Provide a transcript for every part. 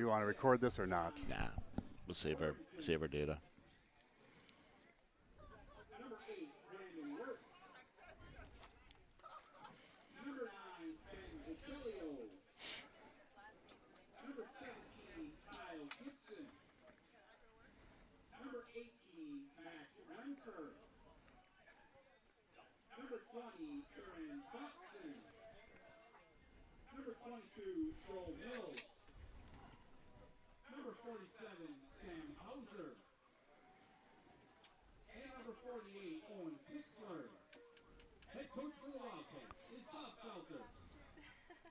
Do you want to record this or not? Nah, we'll save our data.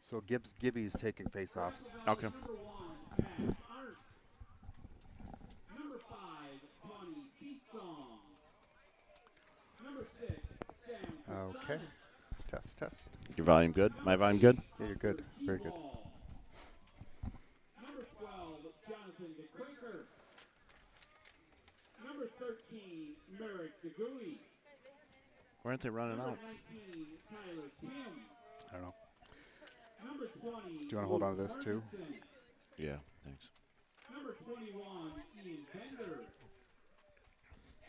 So Gibby's taking face-offs. Okay. Okay. Test. Your volume good? My volume good? Yeah, you're good. Very good. Why aren't they running out? I don't know. Do you want to hold on to this too? Yeah, thanks. Number 21, Ian Bender.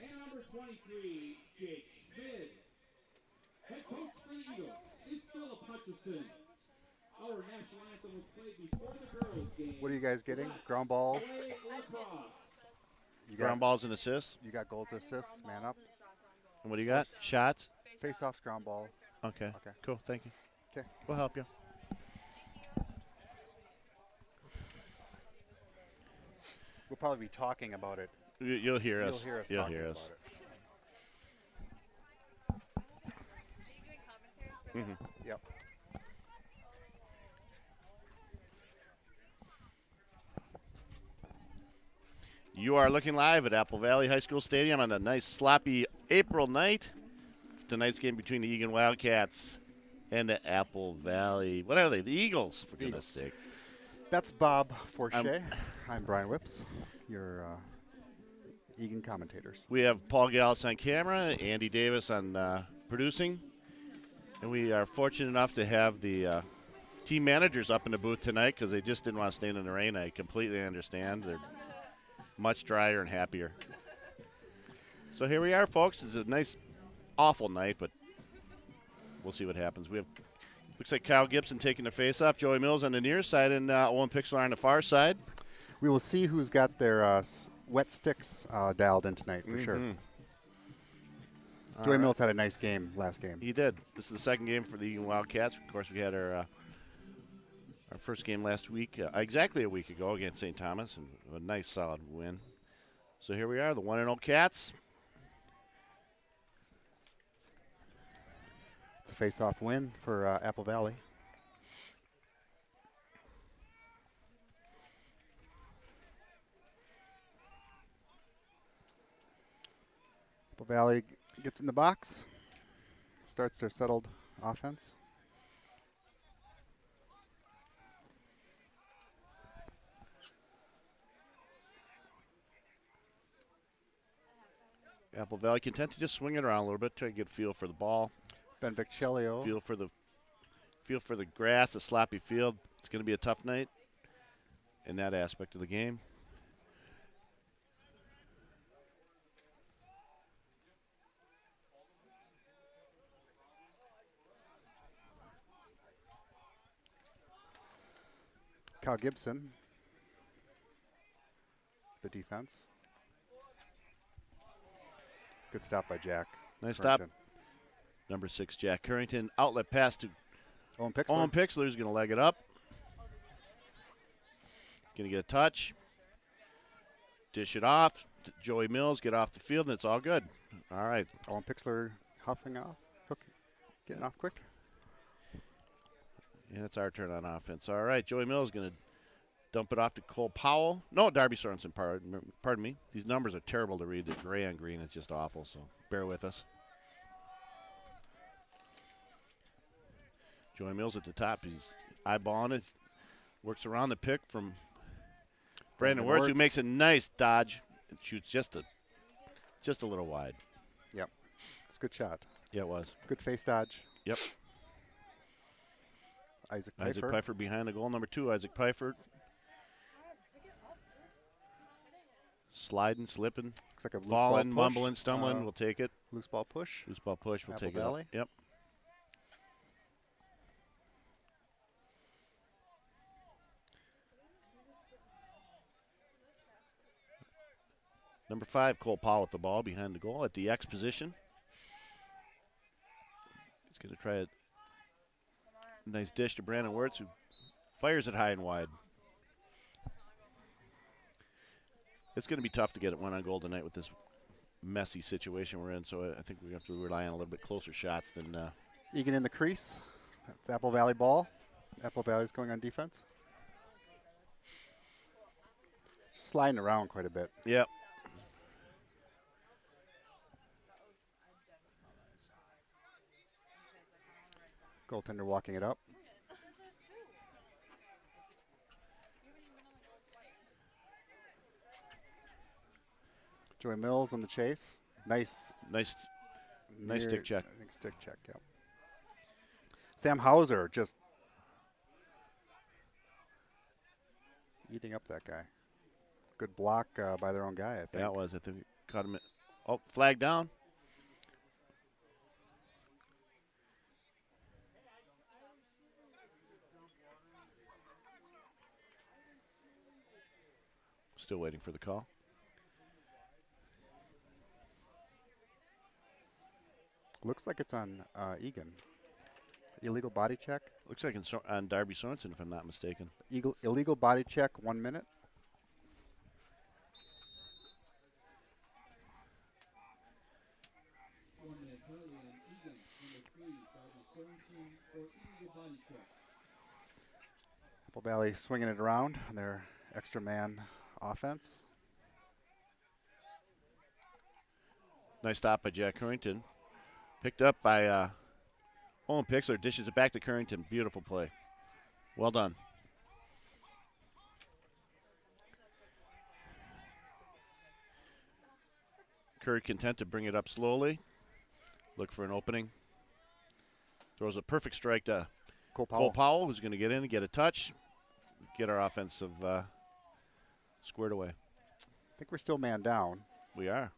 And number 23, Jake Schmid. Head coach for the Eagles is Philip Hutchison. Our national anthem was played before the girls' game. What are you guys getting? Ground balls? Ground balls and assists. You got goals, assists, man up. And what do you got? Shots? Face-offs, ground ball. Okay. Okay. Cool. Thank you. Okay. We'll help you. We'll probably be talking about it. You'll hear us. You'll hear us. About it. Mm-hmm. Yep. You are looking live at Apple Valley High School Stadium on a nice sloppy April night. Tonight's game between the Egan Wildcats and the Apple Valley. What are they? The Eagles, for goodness sake. That's Bob Forche. I'm Brian Whips, your Egan commentators. We have Paul Gallis on camera, Andy Davis on producing, and we are fortunate enough to have the team managers up in the booth tonight because they just didn't want to stand in the rain. I completely understand. They're much drier and happier. So here we are, folks. It's a nice, awful night, but we'll see what happens. We have looks like Kyle Gibson taking the face off, Joey Mills on the near side, and Owen Pixler on the far side. We will see who's got their wet sticks dialed in tonight for sure. Joey Mills had a nice game last game. He did. This is the second game for the Egan Wildcats. Of course, we had our first game last week, exactly a week ago against St. Thomas, and a nice, solid win. So here we are, the 1-0 Cats. It's a face-off win for Apple Valley. Apple Valley gets in the box, starts their settled offense. Apple Valley content to just swing it around a little bit, try to get a feel for the ball. Ben Viccelio. Feel for the grass, the sloppy field. It's going to be a tough night in that aspect of the game. Kyle Gibson, the defense. Good stop by Jack. Nice Currington. stop. Number 6, Jack Currington. Outlet pass to Owen Pixler. Owen Pixler is going to leg it up. Going to get a touch. Dish it off. Joey Mills get off the field, and it's all good. All right. Owen Pixler huffing off. Getting off quick. And it's our turn on offense. All right. Joey Mills going to dump it off to Cole Powell. No, Darby Sorensen, pardon me. These numbers are terrible to read. The gray on green is just awful, so bear with us. Joey Mills at the top. He's eyeballing it. Works around the pick from Brandon Wirtz, who makes a nice dodge and shoots just a little wide. Yep. It's a good shot. Yeah, it was. Good face dodge. Yep. Isaac Pfeiffer behind the goal. Number 2, Isaac Pfeiffer. Sliding, slipping, Looks like a loose falling, ball push. mumbling, stumbling. We'll take it. Loose ball push. Loose ball push. We'll Apple take it Valley. up. Yep. Number 5, Cole Powell with the ball behind the goal at the X position. He's going to try a nice dish to Brandon Wirtz, who fires it high and wide. It's going to be tough to get it one on goal tonight with this messy situation we're in, so I think we have to rely on a little bit closer shots than. Egan in the crease. That's Apple Valley ball. Apple Valley's going on defense. Sliding around quite a bit. Yep. Goaltender walking it up. Joey Mills on the chase. Nice Stick check. Stick check, yep. Sam Hauser just eating up that guy. Good block by their own guy, I think. That was, I think, caught him. Oh, flag down. Still waiting for the call. Looks like it's on Egan. Illegal body check. Looks like it's on Darby Sorensen, if I'm not mistaken. Illegal body check, 1 minute. Apple Valley swinging it around on their extra man offense. Nice stop by Jack Currington. Picked up by Owen Pixler. Dishes it back to Currington. Beautiful play. Well done. Curry content to bring it up slowly. Look for an opening. Throws a perfect strike to Cole Powell, who's going to get in and get a touch. Get our offensive squared away. I think we're still man down. We are.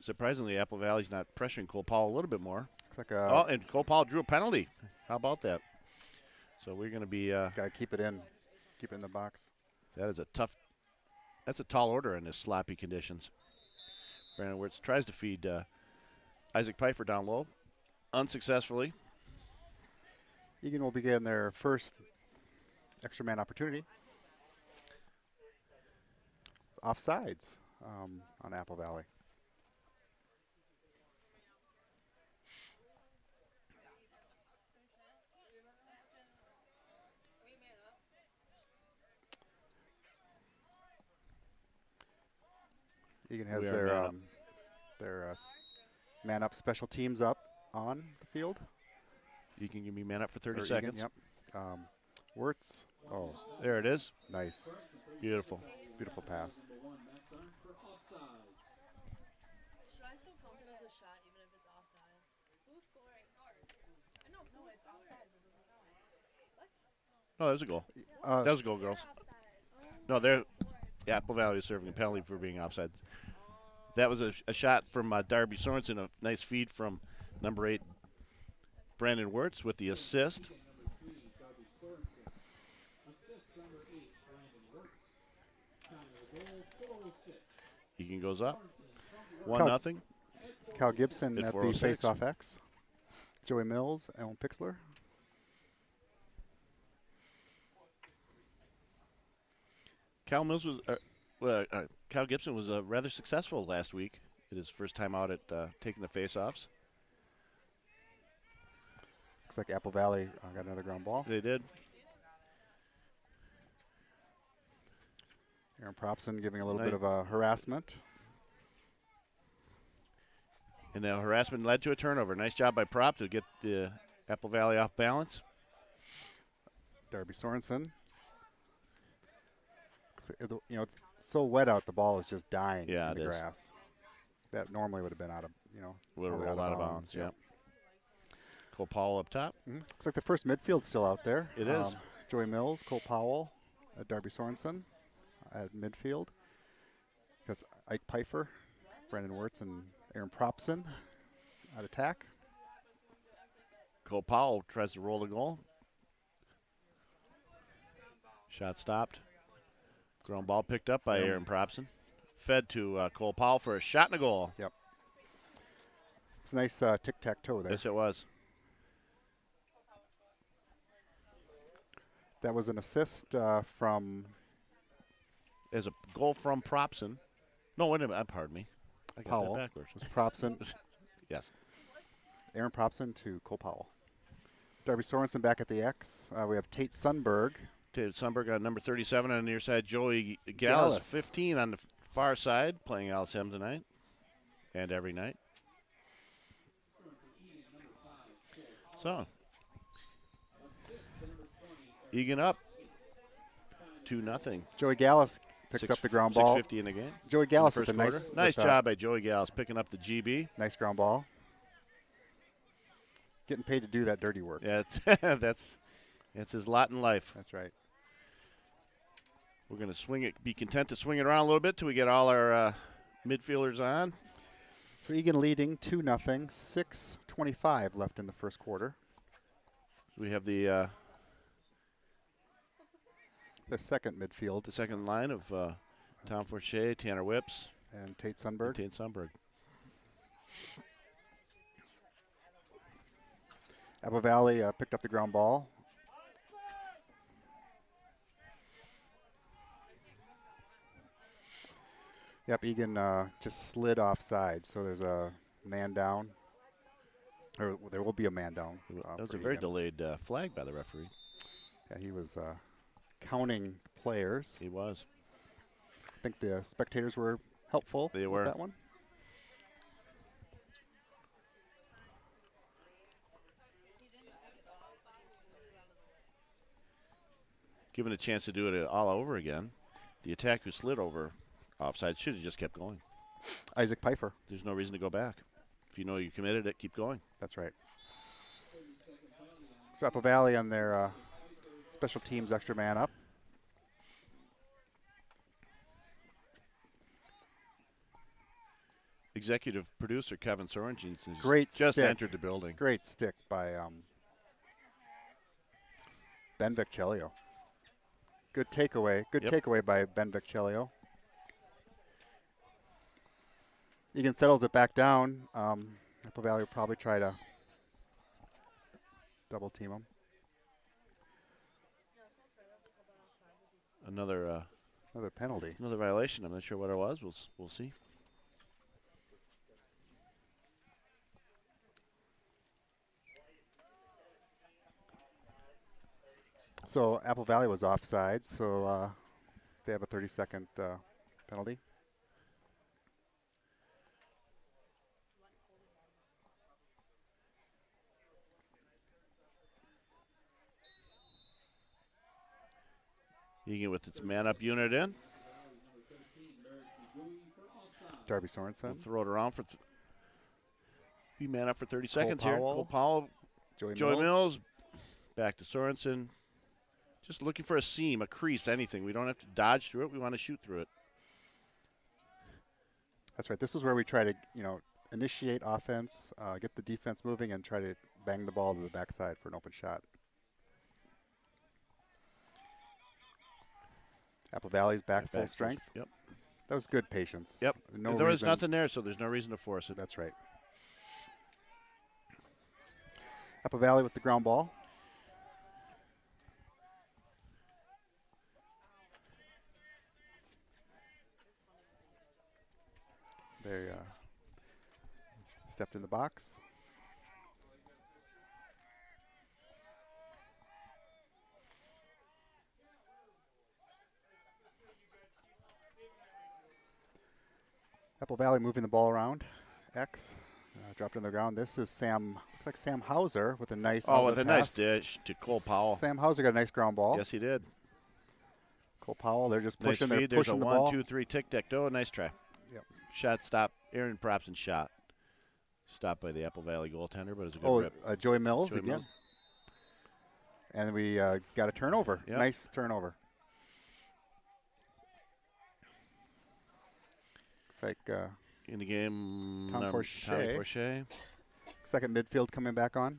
Surprisingly, Apple Valley's not pressuring Cole Powell a little bit more. Looks like and Cole Powell drew a penalty. How about that? So we're going to be. Got to keep it in. Keep it in the box. That is a tough. That's a tall order in this sloppy conditions. Brandon Wirtz tries to feed Isaac Pfeiffer down low, unsuccessfully. Egan will be getting their first extra man opportunity. Offsides on Apple Valley. Egan has their man up special teams up on the field. You can give me man up for 30 Egan, seconds. yep. Wirtz. Oh, there it is. nice. Beautiful. Beautiful pass. Should I still count it as a shot even if it's offsides? Who's scoring? No, it's offsides. It doesn't count. No, that was a goal. That was a goal, girls. No, Apple Valley is serving a penalty for being offside. That was a shot from Darby Sorensen, a nice feed from number 8, Brandon Wirtz, with the assist. Egan goes up. 1-0. Cal Gibson At at the 4:06. face-off X. Joey Mills, Alan Pixler. Cal Gibson was rather successful last week. It his first time out at taking the face-offs. Looks like Apple Valley got another ground ball. They did. Aaron Propson giving a little bit of a harassment. And the harassment led to a turnover. Nice job by Prop to get the Apple Valley off balance. Darby Sorensen. You know, it's so wet out, the ball is just dying Yeah, in the it is. grass. That normally would have been out of, Would have probably rolled out of bounds. yeah. Yep. Cole Powell up top. Looks like the first midfield's still out there. It is. Joey Mills, Cole Powell, Darby Sorensen. at midfield. Because Ike Pfeiffer, Brandon Wirtz, and Aaron Propson at attack. Cole Powell tries to roll the goal. Shot stopped. Ground ball picked up by Aaron Propson. Fed to Cole Powell for a shot and a goal. Yep. It's a nice tic-tac-toe there. Yes, it was. That was an assist from As a goal from Propson. No, wait a minute. Pardon me. I got Powell. that backwards. It was Propson. Yes. Aaron Propson to Cole Powell. Darby Sorensen back at the X. We have Tate Sundberg. Tate Sundberg on number 37 on the near side. Joey Gallus, 15 on the far side, playing LSM tonight and every night. So, Egan up 2-0. Joey Gallus picks up the ground ball. 6:50 in the game. Joey Gallus with a nice job by Joey Gallus picking up the GB. Nice ground ball. Getting paid to do that dirty work. Yeah, that's his lot in life. That's right. We're going to swing it, be content to swing it around a little bit till we get all our midfielders on. So Egan leading 2-0, 6:25 left in the first quarter. We have the second midfield. the second line of Tom Forche, Tanner Whips, And Tate Sundberg. Tate Sundberg. Apple Valley picked up the ground ball. Yep, Egan just slid offside, so there's a man down. Or there will be a man down. That was for a very Egan. delayed flag by the referee. Yeah, he was counting players. He was. I think the spectators were helpful They with were. that one. Given a chance to do it all over again, the attack who slid over offside should have just kept going. Isaac Pfeiffer. There's no reason to go back. If you know you committed it, keep going. That's right. So Apple Valley on their special teams extra man up. Executive producer Kevin Sorensen Great just stick. entered the building. Great stick by Ben Viccelio. Good takeaway. Good Yep. takeaway by Ben Viccelio. Egan settles it back down. Apple Valley will probably try to double team him. Another Another penalty. another violation. I'm not sure what it was. We'll see. So Apple Valley was offside, so they have a 30-second penalty. Egan with its man-up unit in. Darby We'll Sorensen. throw it around for be man up for 30 seconds here. Powell. Cole Powell, Joey Joey Mills. Mills, back to Sorensen. Just looking for a seam, a crease, anything. We don't have to dodge through it. We want to shoot through it. That's right. This is where we try to, initiate offense, get the defense moving, and try to bang the ball to the backside for an open shot. Apple Valley's back full strength. Yep. That was good patience. Yep. No there was reason- nothing there, so there's no reason to force it. That's right. Apple Valley with the ground ball. They stepped in the box. Apple Valley moving the ball around. X dropped on the ground. This is Sam. Looks like Sam Hauser with a nice. Oh, with outlet a nice pass. dish to Cole Powell. Sam Hauser got a nice ground ball. Yes, he did. Cole Powell. They're just Nice pushing. They're feed. There's a pushing the 1, ball. 2, 3 tic-tac-toe. Nice try. Yep. Shot stop. Aaron Propson shot. Stopped by the Apple Valley goaltender, but it was a good rip. Joey Mills Joey again. Mills. And we got a turnover. Yep. Nice turnover. Looks like In the game, Tom Tommy Forshea. Forshea. Second midfield coming back on.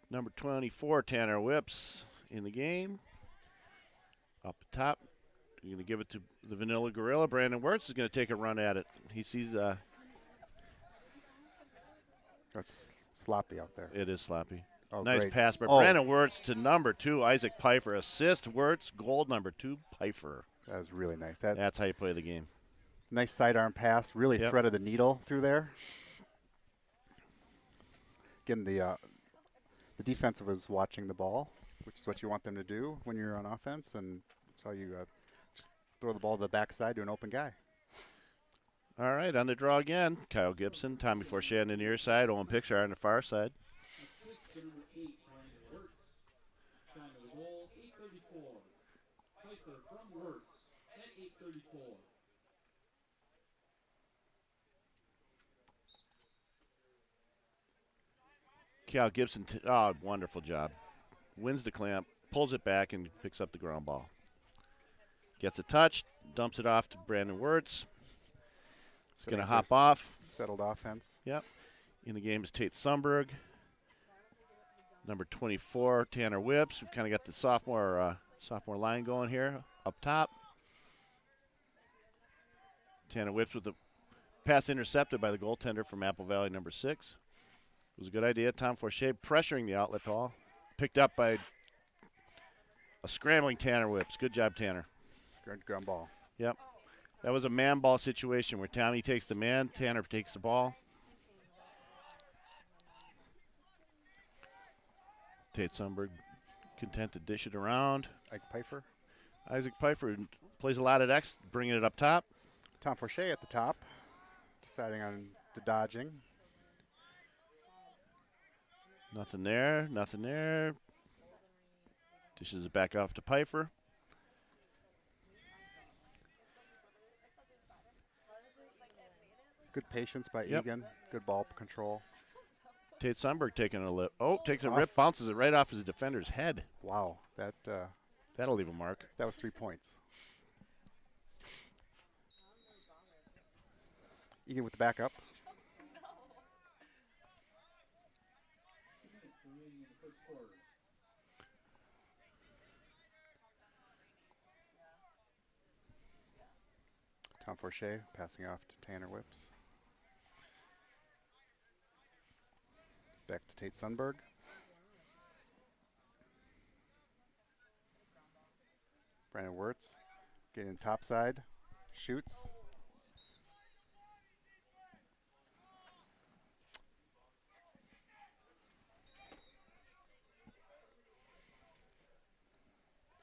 Number 24, Tanner Whips in the game. Up top, you're going to give it to the Vanilla Gorilla. Brandon Wirtz is going to take a run at it. He sees That's sloppy out there. it is sloppy. Oh, Nice great. pass by Oh. Brandon Wirtz to number 2, Isaac Pfeiffer. Assist Wirtz, goal number 2, Pfeiffer. That was really nice. That That's how you play the game. nice sidearm pass. Really Yep. threaded the needle through there. Again, the defensive is watching the ball, which is what you want them to do when you're on offense, and that's how you just throw the ball to the backside to an open guy. All right, on the draw again. Kyle Gibson, Tommy Forshea on the near side, Owen Pixar on the far side. Assist to number 8, Brandon Wirtz. Time of the goal, 8:34. Pfeiffer from Wirtz at 8:34. Kyle Gibson, wonderful job. Wins the clamp, pulls it back, and picks up the ground ball. Gets a touch, dumps it off to Brandon Wirtz. He's going to hop off. Settled offense. Yep. In the game is Tate Sundberg. Number 24, Tanner Whips. We've kind of got the sophomore line going here up top. Tanner Whips with the pass intercepted by the goaltender from Apple Valley, number 6. It was a good idea. Tom Forshea pressuring the outlet ball. Picked up by a scrambling Tanner Whips. Good job, Tanner. Good ground ball. Yep. That was a man ball situation where Tommy takes the man, Tanner takes the ball. Tate Sundberg content to dish it around. Ike Pfeiffer. Isaac Pfeiffer plays a lot at X, bringing it up top. Tom Forshea at the top, deciding on the dodging. Nothing there, nothing there. Dishes it back off to Pfeiffer. Good patience by Yep. Egan. Good ball control. Tate Sundberg taking a lip. Oh, takes a Off. rip, bounces it right off his defender's head. Wow, that That'll leave a mark. was 3 points. Egan with the backup. Remaining in the first quarter. Tom Forshea passing off to Tanner Whips. Back to Tate Sundberg. Brandon Wirtz getting topside. Shoots.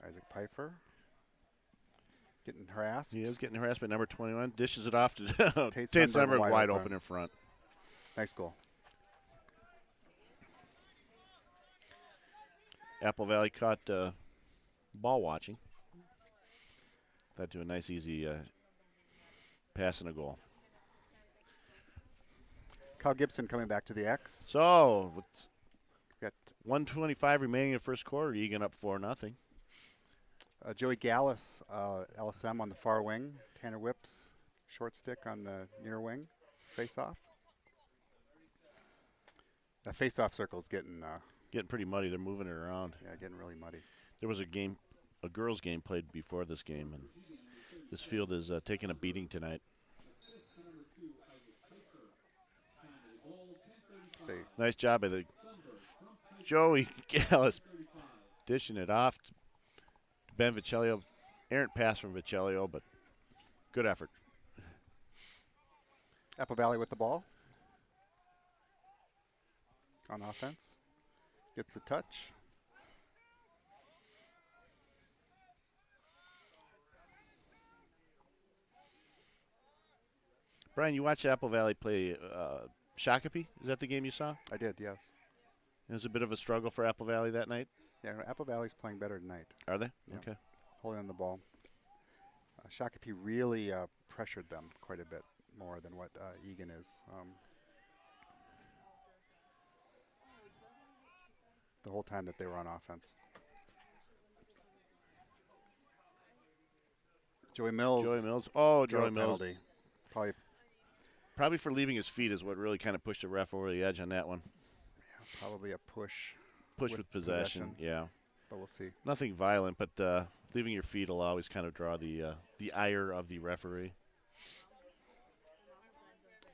Isaac Pfeiffer getting harassed. He is getting harassed by number 21. Dishes it off to Tate Tate Sundberg Sundberg wide wide open. open in front. Nice goal. Apple Valley caught ball watching. That to a nice, easy pass and a goal. Kyle Gibson coming back to the X. So, with Got 1:25 remaining in the first quarter, Egan up 4-0. Joey Gallus, LSM on the far wing. Tanner Whips, short stick on the near wing. Face off. The face off circle's getting Getting pretty muddy. They're moving it around. getting really muddy. There was a girls' game played before this game, and this field is taking a beating tonight. Assist to number 2, Isaac Pfeiffer. Time of the goal, 10:35. Say Nice job by the Sundberg from Pfeiffer, Joey Gallus 35. dishing it off to Ben Viccellio. Errant pass from Viccellio, but good effort. Apple Valley with the ball. On offense. Gets the touch. Brian, you watched Apple Valley play Shakopee? Is that the game you saw? I did, yes. It was a bit of a struggle for Apple Valley that night. Yeah, Apple Valley's playing better tonight. Are they? Yeah. Okay. Holding on the ball. Shakopee really pressured them quite a bit more than what Egan is. The whole time that they were on offense. Joey Mills. Joey Mills. Oh, throw Joey Mills. penalty. Probably Probably for leaving his feet is what really kind of pushed the ref over the edge on that one. probably a push. Push with possession. Yeah. But we'll see. Nothing violent, but leaving your feet will always kind of draw the ire of the referee.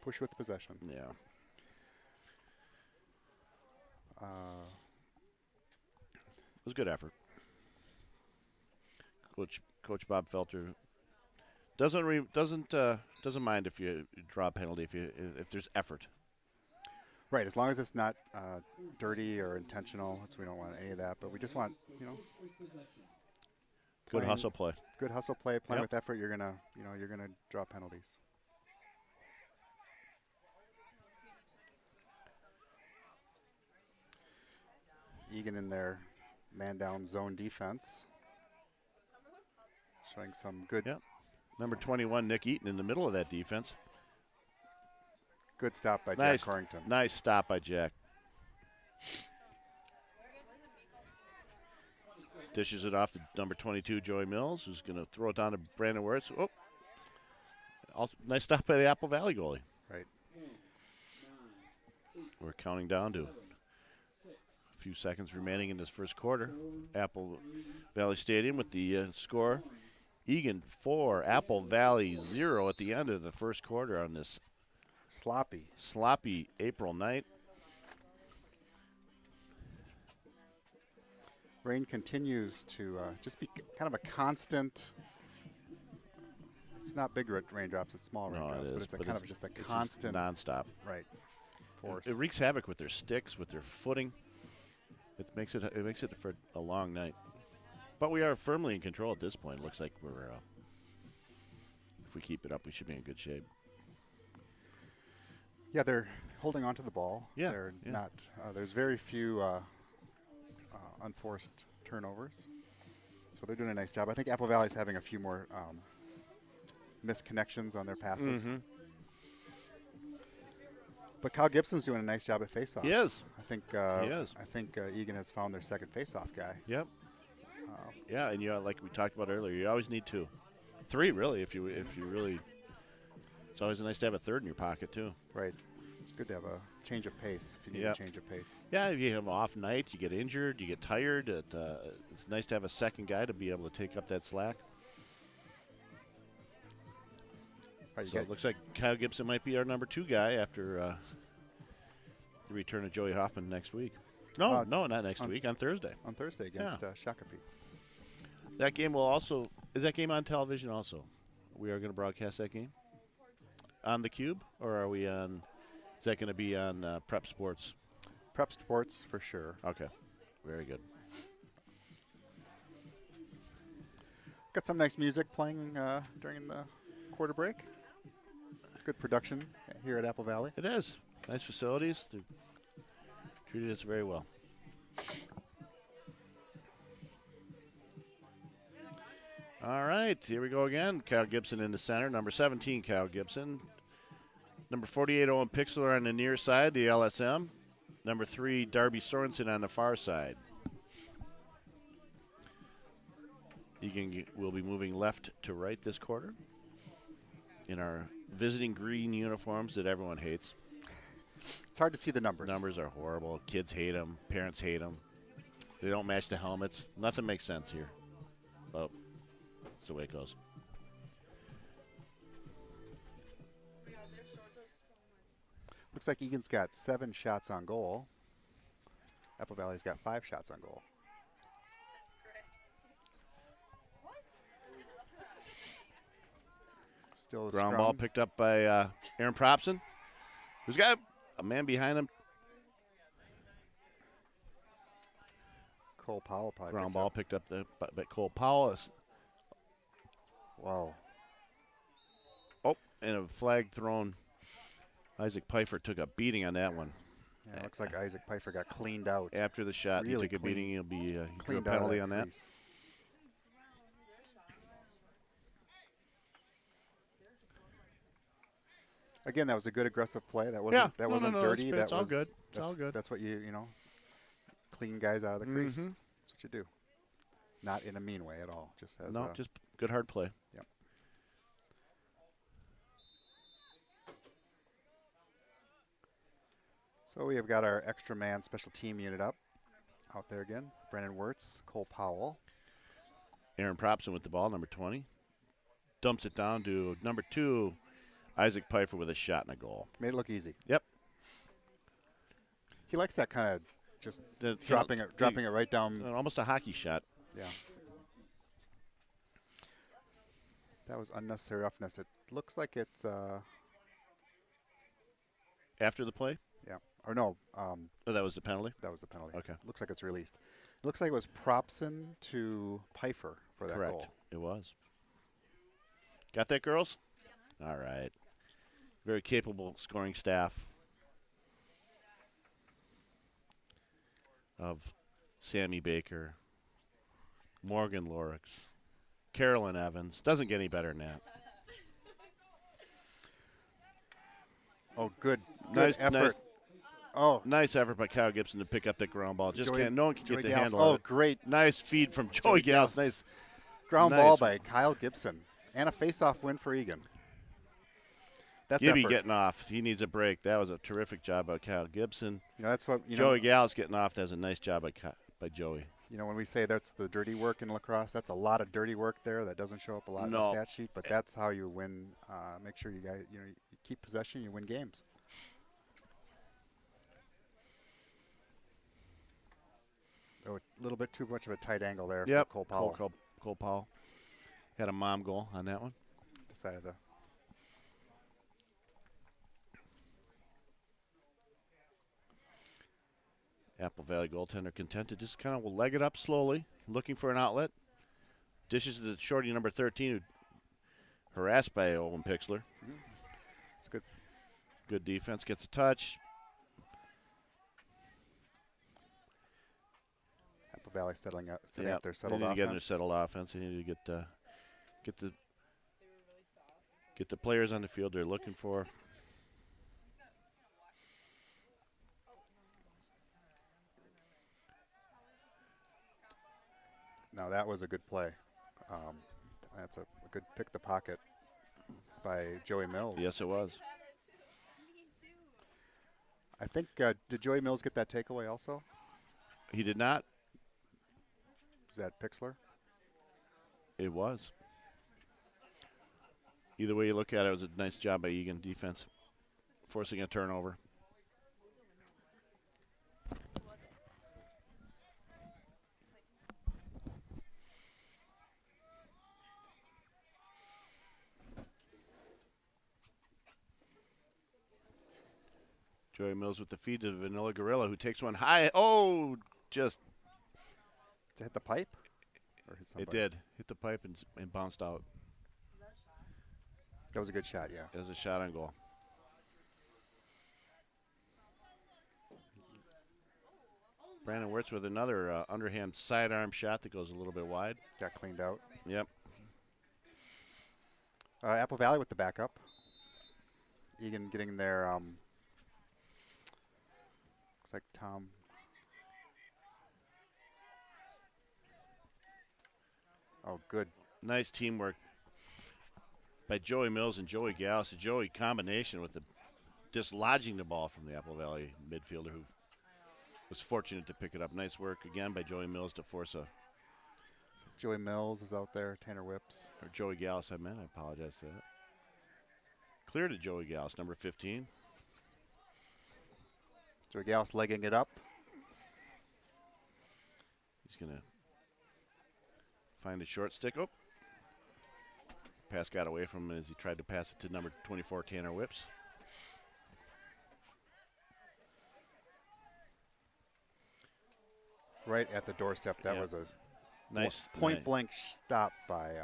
Push with possession. Yeah. It was a good effort. Coach Bob Felter doesn't mind if you draw a penalty if there's effort. Right, as long as it's not dirty or intentional. We don't want any of that, but we just want, Good hustle play. Good hustle play, playing Yep. with effort. You're gonna draw penalties. Egan in their man down zone defense, showing some good Yep. Number 21, Nick Eaton, in the middle of that defense. good stop by Nice, Jack Corrington. nice stop by Jack. Dishes it off to number 22, Joey Mills, who's going to throw it down to Brandon Wirtz. Oh, nice stop by the Apple Valley goalie. Right. We're counting down to a few seconds remaining in this first quarter. Apple Valley Stadium with the score. Egan 4, Apple Valley 0 at the end of the first quarter on this sloppy April night. Rain continues to just be kind of a constant. It's not big raindrops; it's small raindrops, but it's kind of just a constant, nonstop. right? Force. It wreaks havoc with their sticks, with their footing. It makes it for a long night. But we are firmly in control at this point. Looks like we're if we keep it up, we should be in good shape. Yeah, they're holding on to the ball. Yeah, They're yeah. not. There's very few unforced turnovers, so they're doing a nice job. I think Apple Valley's having a few more missed connections on their passes. Mm-hmm. But Kyle Gibson's doing a nice job at faceoff. He is. I think. He is. I think Egan has found their second faceoff guy. Yep. Yeah, and like we talked about earlier, you always need 2, 3 really if you really. It's always nice to have a third in your pocket too. Right. It's good to have a change of pace if you need Yep. a change of pace. Yeah, if you have an off night, you get injured, you get tired. It's nice to have a second guy to be able to take up that slack. Right, So it looks like Kyle Gibson might be our number 2 guy after the return of Joey Hoffman next week. No, not next week. On Thursday. on Thursday against Shakopee. That game will also – is that game on television also? We are going to broadcast that game? On the Cube? Or are we on – is that going to be on Prep Sports? Prep Sports for sure. Okay. Very good. Got some nice music playing during the quarter break. Good production here at Apple Valley. It is. Nice facilities. They treated us very well. All right, here we go again. Kyle Gibson in the center. Number 17, Kyle Gibson. Number 48, Owen Pixler on the near side, the LSM. Number 3, Darby Sorensen on the far side. Egan will be moving left to right this quarter in our visiting green uniforms that everyone hates. It's hard to see the numbers. Numbers are horrible. Kids hate them. Parents hate them. They don't match the helmets. Nothing makes sense here. But that's the way it goes. Looks like Egan's got 7 shots on goal. Apple Valley's got 5 shots on goal. Still a Ground scrum. ball picked up by Aaron Propson, who's got a man behind him. Cole Powell probably. Ground picked ball up. picked up by Cole Powell. Wow. Oh, and a flag thrown. Isaac Pfeiffer took a beating on that one. Yeah, looks like Isaac Pfeiffer got cleaned out. After the shot, Really he took a clean- beating. He'll be he drew a Cleaned out of penalty on that. crease. Again, that was a good aggressive play. That wasn't Yeah. wasn't No, dirty. it's That all was good. It's that's, all good. That's what you clean guys out of the crease. Mhm. That's what you do. Not in a mean way at all. Just as No, just good hard play. Yep. So we have got our extra man special team unit up out there again. Brennan Wirtz, Cole Powell. Aaron Propson with the ball, number 20. Dumps it down to number 2, Isaac Pfeiffer with a shot and a goal. Made it look easy. Yep. He likes that kind of just The, dropping it right down. Almost a hockey shot. Yeah. That was unnecessary roughness. It looks like it's After the play? yeah. Or no, Oh, that was the penalty? that was the penalty. Okay. Looks like it's released. It looks like it was Propson to Pfeiffer for that Correct. goal. It was. Got that, girls? All right. Very capable scoring staff of Sammy Baker, Morgan Lorix, Carolyn Evans. Doesn't get any better than that. Oh, good Nice effort. nice- Oh, Nice effort by Kyle Gibson to pick up that ground ball. Just Joey- can't. No one can Joey get the Gals. handle Oh, of it. great Nice feed from Joey Gals. Nice. ground Nice. ball by Kyle Gibson. And a face-off win for Egan. That's Gibby effort. getting off. He needs a break. That was a terrific job by Kyle Gibson. You know, that's what Joey Gals getting off. That was a nice job by Joey. You know, when we say that's the dirty work in lacrosse, that's a lot of dirty work there that doesn't show up a lot in the No. stat sheet. But that's how you win. Make sure you guys, you keep possession, you win games. Oh, a little bit too much of a tight angle there Yep. for Cole Powell. Cole Powell had a mom goal on that one. The side of the Apple Valley goaltender content to just kind of leg it up slowly, looking for an outlet. Dishes to the shorty number 13, who harassed by Owen Pixler. it's good. Good defense, gets a touch. Apple Valley setting up their They settled need to get in their offense. settled offense. They need to get the players on the field they're looking for. Now that was a good play. That's a good pick the pocket by Joey Mills. Yes, it was. I think did Joey Mills get that takeaway also? He did not. Was that Pixler? It was. Either way you look at it, it was a nice job by Egan defense, forcing a turnover. Joey Mills with the feed to Vanilla Gorilla, who takes one high. Oh, just Did it hit the pipe? Or hit it somebody? did. Hit the pipe and bounced out. That was a good shot, yeah. It was a shot on goal. Brandon Wirtz with another underhand sidearm shot that goes a little bit wide. Got cleaned out. Yep. Apple Valley with the backup. Egan getting their looks like Tom. Oh, good. Nice teamwork by Joey Mills and Joey Gauss. A Joey combination with the dislodging the ball from the Apple Valley midfielder who was fortunate to pick it up. Nice work again by Joey Mills to force a, Joey Mills is out there. Tanner Whips. or Joey Gauss, I meant. I apologize for that. Clear to Joey Gauss, number 15. Joey Gauss legging it up. He's going to find a short stick. Oh. Pass got away from him as he tried to pass it to number 24, Tanner Whips. Right at the doorstep. That Yeah. was a Nice. point blank stop by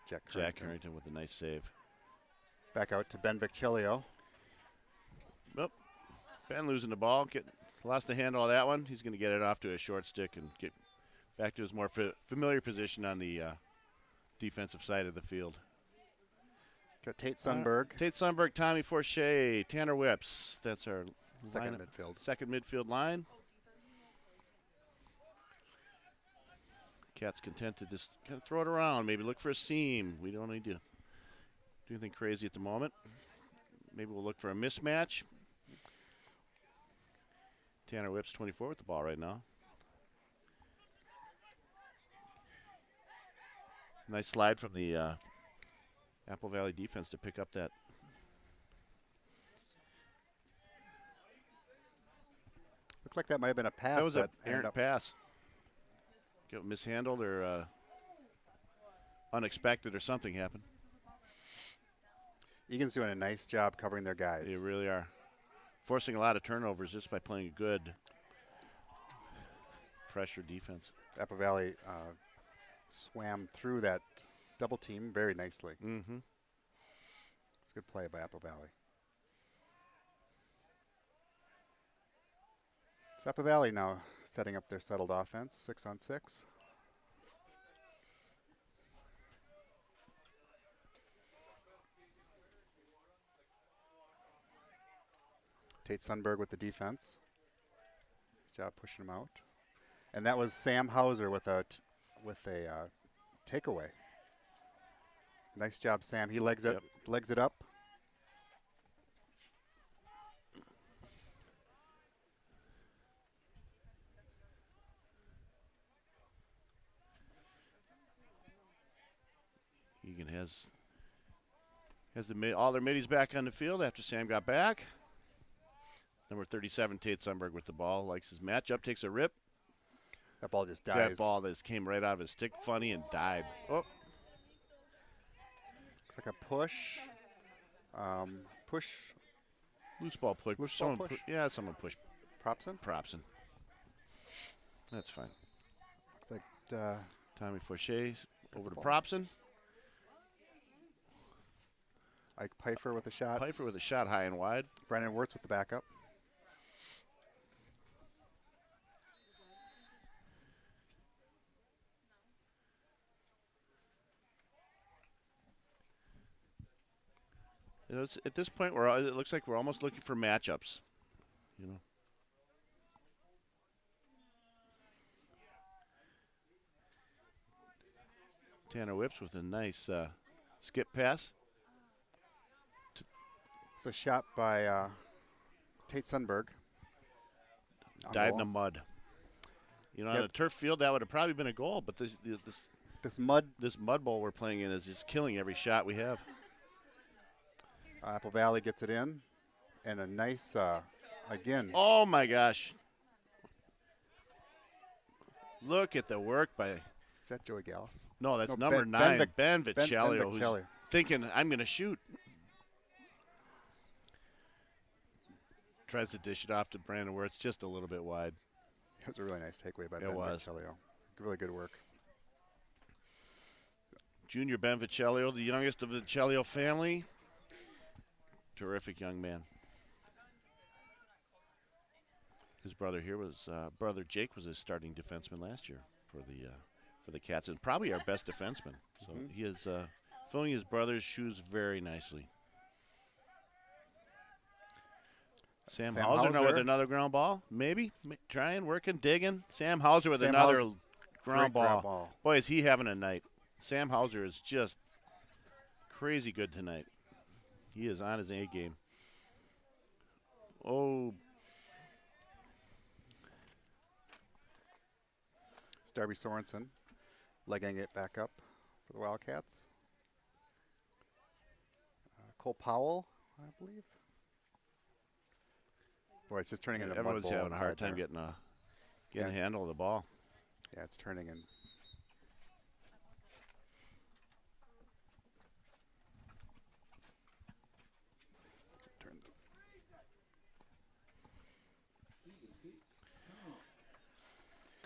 Jack Jack Harrington. Harrington with a nice save. Back out to Ben Vicchilio. Oh, Ben losing the ball. Lost the handle of that one. He's going to get it off to a short stick and get back to his more familiar position on the defensive side of the field. Got Tate Sundberg. Tate Sundberg, Tommy Forche, Tanner Whips. That's our Second lineup. midfield. Second midfield line. Cat's content to just kind of throw it around. Maybe look for a seam. We don't need to do anything crazy at the moment. Maybe we'll look for a mismatch. Tanner Whip's 24 with the ball right now. Nice slide from the Apple Valley defense to pick up that. Looked like that might have been a pass. That was an ended errant up. pass. Get mishandled or unexpected or something happened. Egan's doing a nice job covering their guys. They really are. Forcing a lot of turnovers just by playing a good pressure defense. Apple Valley swam through that double team very nicely. Mm-hmm. It's a good play by Apple Valley. So Apple Valley now setting up their settled offense, 6-on-6. Tate Sundberg with the defense. Nice job pushing him out. And that was Sam Hauser with a takeaway. Nice job, Sam. He legs it up. Egan has all their middies back on the field after Sam got back. Number 37, Tate Sundberg with the ball. Likes his matchup, takes a rip. That ball just dies. That ball that just came right out of his stick funny and died. Oh. Looks like a push. Push. Loose ball push. Loose ball push? Yeah, someone pushed Propson? Propson. That's fine. Looks like Tommy Fauché over to ball. Propson. Ike Pfeiffer with a shot. Pfeiffer with a shot high and wide. Brandon Wirtz with the backup. You know, at this point, it looks like we're almost looking for matchups. You know. Tanner Whips with a nice skip pass. It's a shot by Tate Sundberg. Died in the mud. You know, on a turf field, that would have probably been a goal, but this mud bowl we're playing in is just killing every shot we have. Apple Valley gets it in, and a nice, again. Oh, my gosh. Look at the work by. Is that Joey Gallus? No, that's No, number 9, Ben Viccellio, Ben Viccellio. who's thinking, I'm going to shoot. Tries to dish it off to Brandon Wirtz just a little bit wide. It was a really nice takeaway by Ben Viccellio. Really good work. Junior Ben Viccellio, the youngest of the Viccellio family. Terrific young man. His brother here was brother Jake was his starting defenseman last year for the Cats, and probably our best defenseman. So he is filling his brother's shoes very nicely. Sam Hauser now with another ground ball, maybe trying, working, digging. Sam Hauser with another ground ball. Boy, is he having a night. Sam Hauser is just crazy good tonight. He is on his A game. Oh. It's Darby Sorensen legging it back up for the Wildcats. Cole Powell, I believe. Boy, it's just turning into a mud bowl. Everyone's having a hard time getting a handle of the ball. Yeah, it's turning in.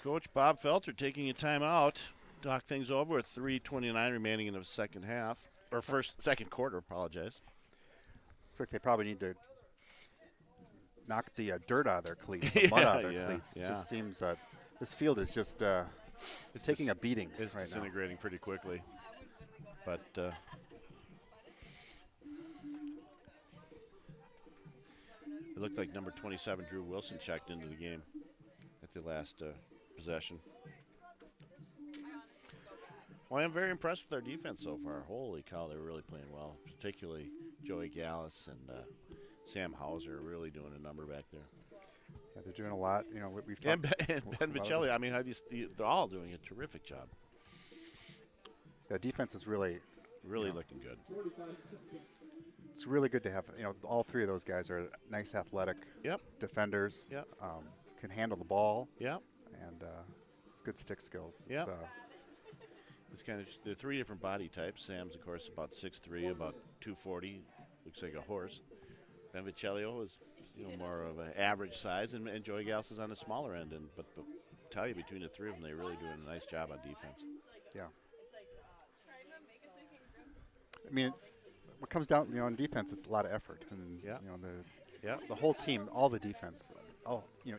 Coach Bob Felter taking a timeout. Talk things over with 3:29 remaining in the second half. Or second quarter, apologize. Looks like they probably need to knock the dirt out of their cleats, the mud out of their cleats. It just seems that this field is just it's taking a beating It's right disintegrating pretty quickly. But it looked like number 27, Drew Wilson, checked into the game at the last possession. Well, I'm very impressed with our defense so far. Holy cow, they're really playing well, particularly Joey Gallus and Sam Hauser really doing a number back there. Yeah, they're doing a lot. You know, we've And talked. Ben, and Ben a lot of Vicelli, this. I mean, they're all doing a terrific job. The defense is really, Really Yeah. looking good. it's really good to have. You know, all three of those guys are nice, athletic Yep. defenders. Yep. Can handle the ball Yep. and it's good stick skills. Yep. It's, It's kind of they're three different body types. Sam's, of course, about 6'3", about 240, looks like a horse. Ben Vicelio is, more of an average size, and Joey Gals is on the smaller end. But tell you, between the three of them, they're really doing a nice job on defense. yeah. I mean, what comes down, in defense, it's a lot of effort, and Yeah. Yeah. the whole team, all the defense,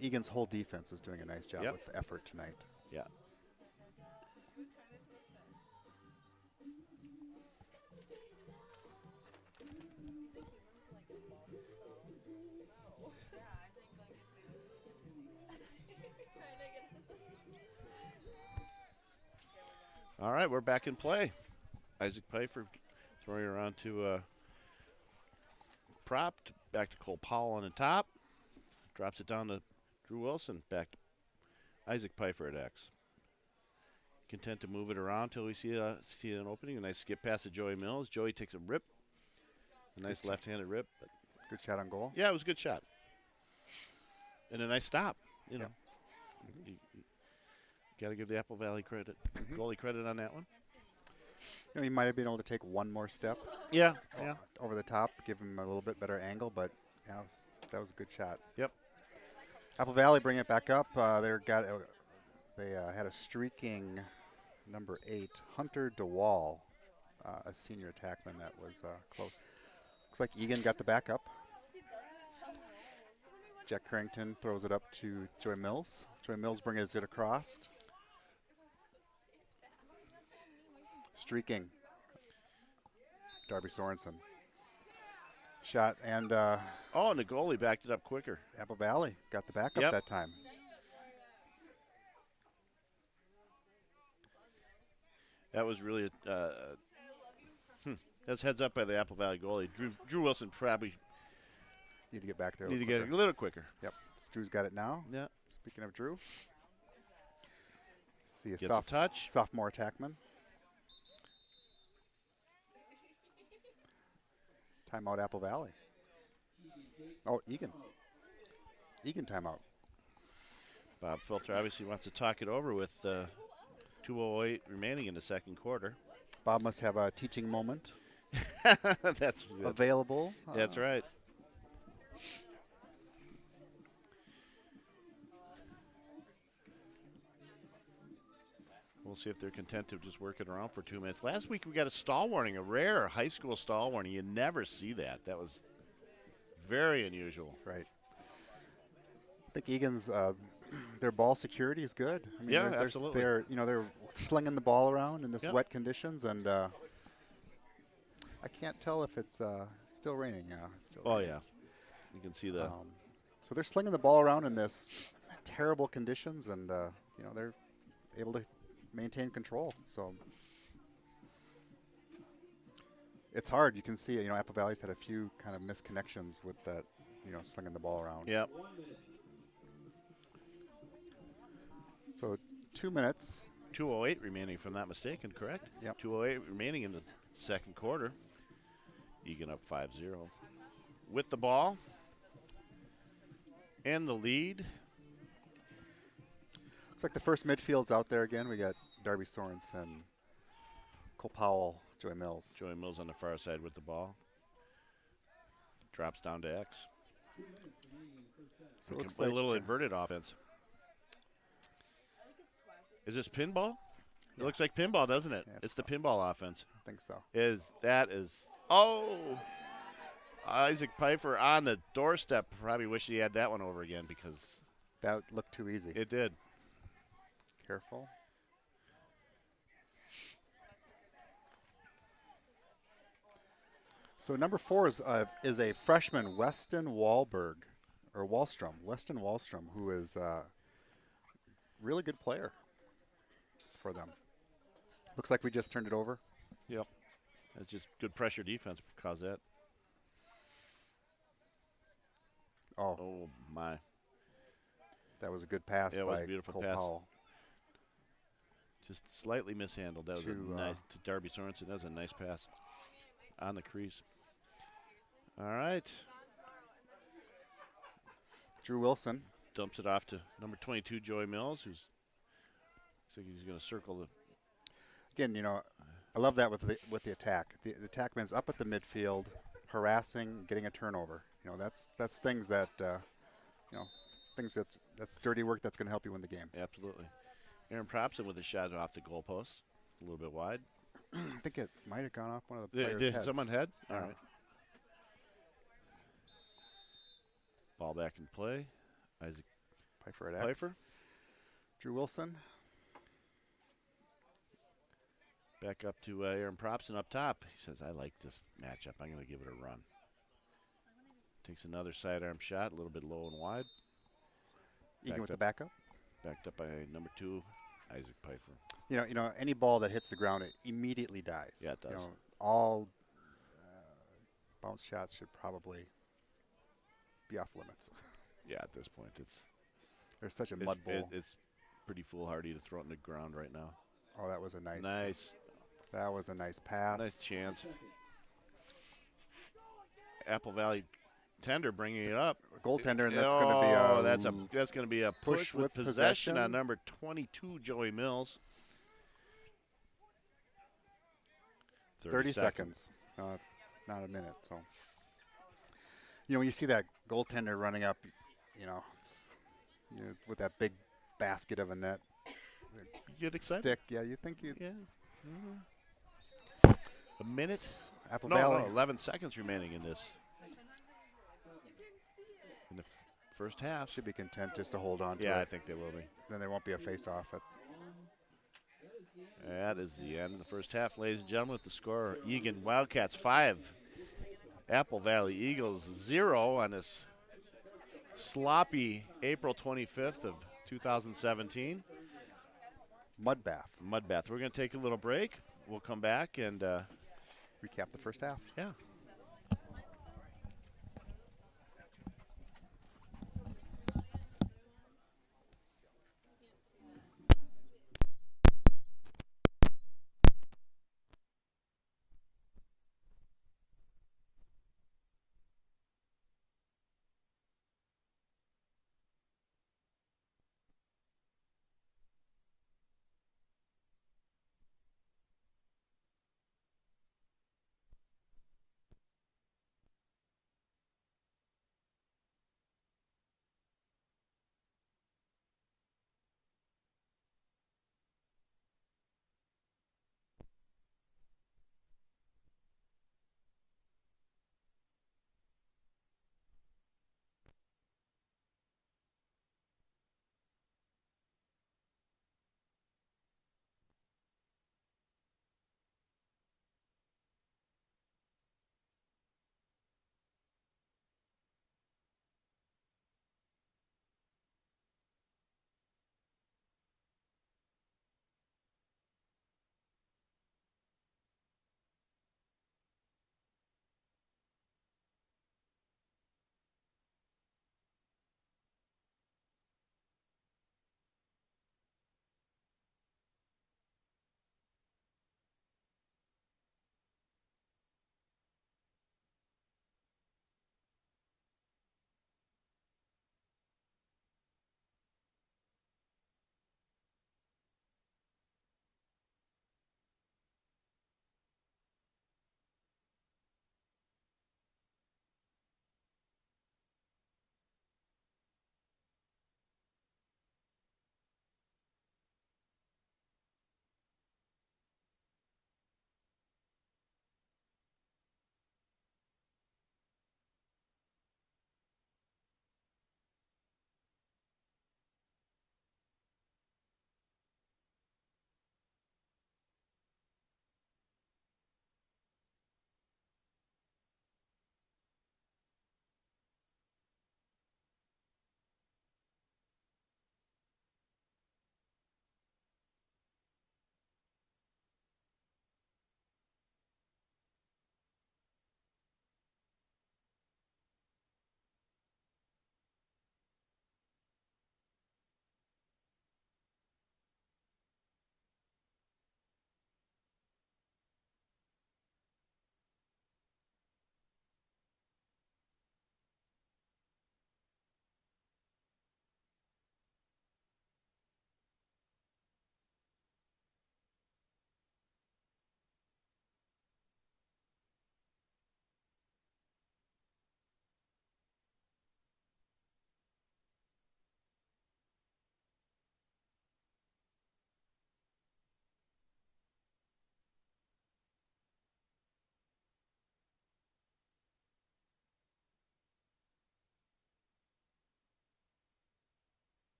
Egan's whole defense is doing a nice job Yep. with effort tonight. Yeah. All right, we're back in play. Isaac Pfeiffer throwing it around to Prop, back to Cole Powell on the top. Drops it down to Drew Wilson, back to Isaac Pfeiffer at X. Content to move it around till we see an opening. A nice skip pass to Joey Mills. Joey takes a rip. A nice left-handed rip. But Good shot on goal. yeah, it was a good shot. And a nice stop. You got to give the Apple Valley credit, goalie credit on that one. He might have been able to take one more step Yeah, yeah. over the top, give him a little bit better angle, but that was a good shot. Yep. Apple Valley bring it back up. They had a streaking number 8, Hunter DeWall, a senior attackman that was close. Looks like Egan got the backup. Jack Carrington throws it up to Joy Mills. Joy Mills brings it across. Streaking. Darby Sorensen. Shot, and And the goalie backed it up quicker. Apple Valley got the backup Yep. that time. That was really that's heads up by the Apple Valley goalie. Drew Wilson probably Need to get back there. need to little get it quicker. a little quicker. Yep. Drew's got it now. Yeah. Speaking of Drew. See a Gets a touch. sophomore attackman. Timeout Apple Valley. Oh, Egan. Egan timeout. Bob Filter obviously wants to talk it over with 2:08 remaining in the second quarter. Bob must have a teaching moment That's available. That's right. We'll see if they're content to just work it around for 2 minutes. Last week we got a stall warning, a rare high school stall warning. You never see that. That was very unusual. Right. I think Egan's their ball security is good. I mean, Yeah, they're, absolutely. They're slinging the ball around in this Yep. wet conditions, and I can't tell if it's still raining. It's still Oh, raining. yeah. You can see the So they're slinging the ball around in this terrible conditions, and they're able to maintain control. So it's hard. You can see, Apple Valley's had a few kind of misconnections with that, slinging the ball around. Yep. So 2 minutes. 2:08 remaining, if I'm not mistaken, correct? Yep. 2:08 remaining in the second quarter. Egan up 5-0. With the ball and the lead. Looks like the first midfield's out there again. We got Darby Sorensen, Cole Powell, Joey Mills. Joey Mills on the far side with the ball. Drops down to X. So it We can looks play like a little inverted offense. Is this pinball? It looks like pinball, doesn't it? Yeah, It's the pinball offense. I think so. Isaac Pfeiffer on the doorstep. Probably wish he had that one over again because That looked too easy. it did. Careful. So number 4 is a freshman, Weston Wallstrom, who is a really good player for them. Looks like we just turned it over. Yep. It's just good pressure defense caused that. Oh, Oh, my. That was a good pass Yeah, it was a by beautiful Cole pass. Powell. Just slightly mishandled. That was To, a nice to Darby Sorensen. That was a nice pass on the crease. All right. Drew Wilson. Dumps it off to number 22, Joey Mills, who's looks like he's going to circle the. Again, you know, I love that with the attack. The attackman's up at the midfield, harassing, getting a turnover. You know, that's things that you know, things that's dirty work that's going to help you win the game. Absolutely. Aaron Propson with a shot off the goalpost, a little bit wide. I think it might have gone off one of the players' Did heads. someone head? All Yeah. right. Ball back in play. Isaac Pfeiffer at X. Pfeiffer. Drew Wilson. Back up to Aaron Propson up top. He says, I like this matchup. I'm going to give it a run. Takes another sidearm shot, a little bit low and wide. Egan with the Backed backup. Backed up by number 2, Isaac Pfeiffer. You know, any ball that hits the ground, it immediately dies. Yeah, it does. You know, all bounce shots should probably be off limits. Yeah, at this point, it's There's such a mud bowl. it's pretty foolhardy to throw it in the ground right now. Oh, that was a nice. Nice, That was a nice pass. nice chance. Apple Valley tender bringing it up. Goaltender, and that's going to be a. That's going to be a push with possession on number 22, Joey Mills. 30 seconds. No, it's not a minute. So, you know, when you see that goaltender running up, you know, with that big basket of a net You get excited? stick, yeah, you think you. Yeah. A minute? Apple No, Valley. 11 seconds remaining in this. In the first half. Should be content just to hold on to Yeah, it. I think they will be. Then there won't be a face-off. That is the end of the first half, ladies and gentlemen, with the score. Egan Wildcats 5, Apple Valley Eagles 0 on this sloppy April 25th of 2017. Mud bath. Mudbath. We're going to take a little break. We'll come back and, Recap the first half. yeah.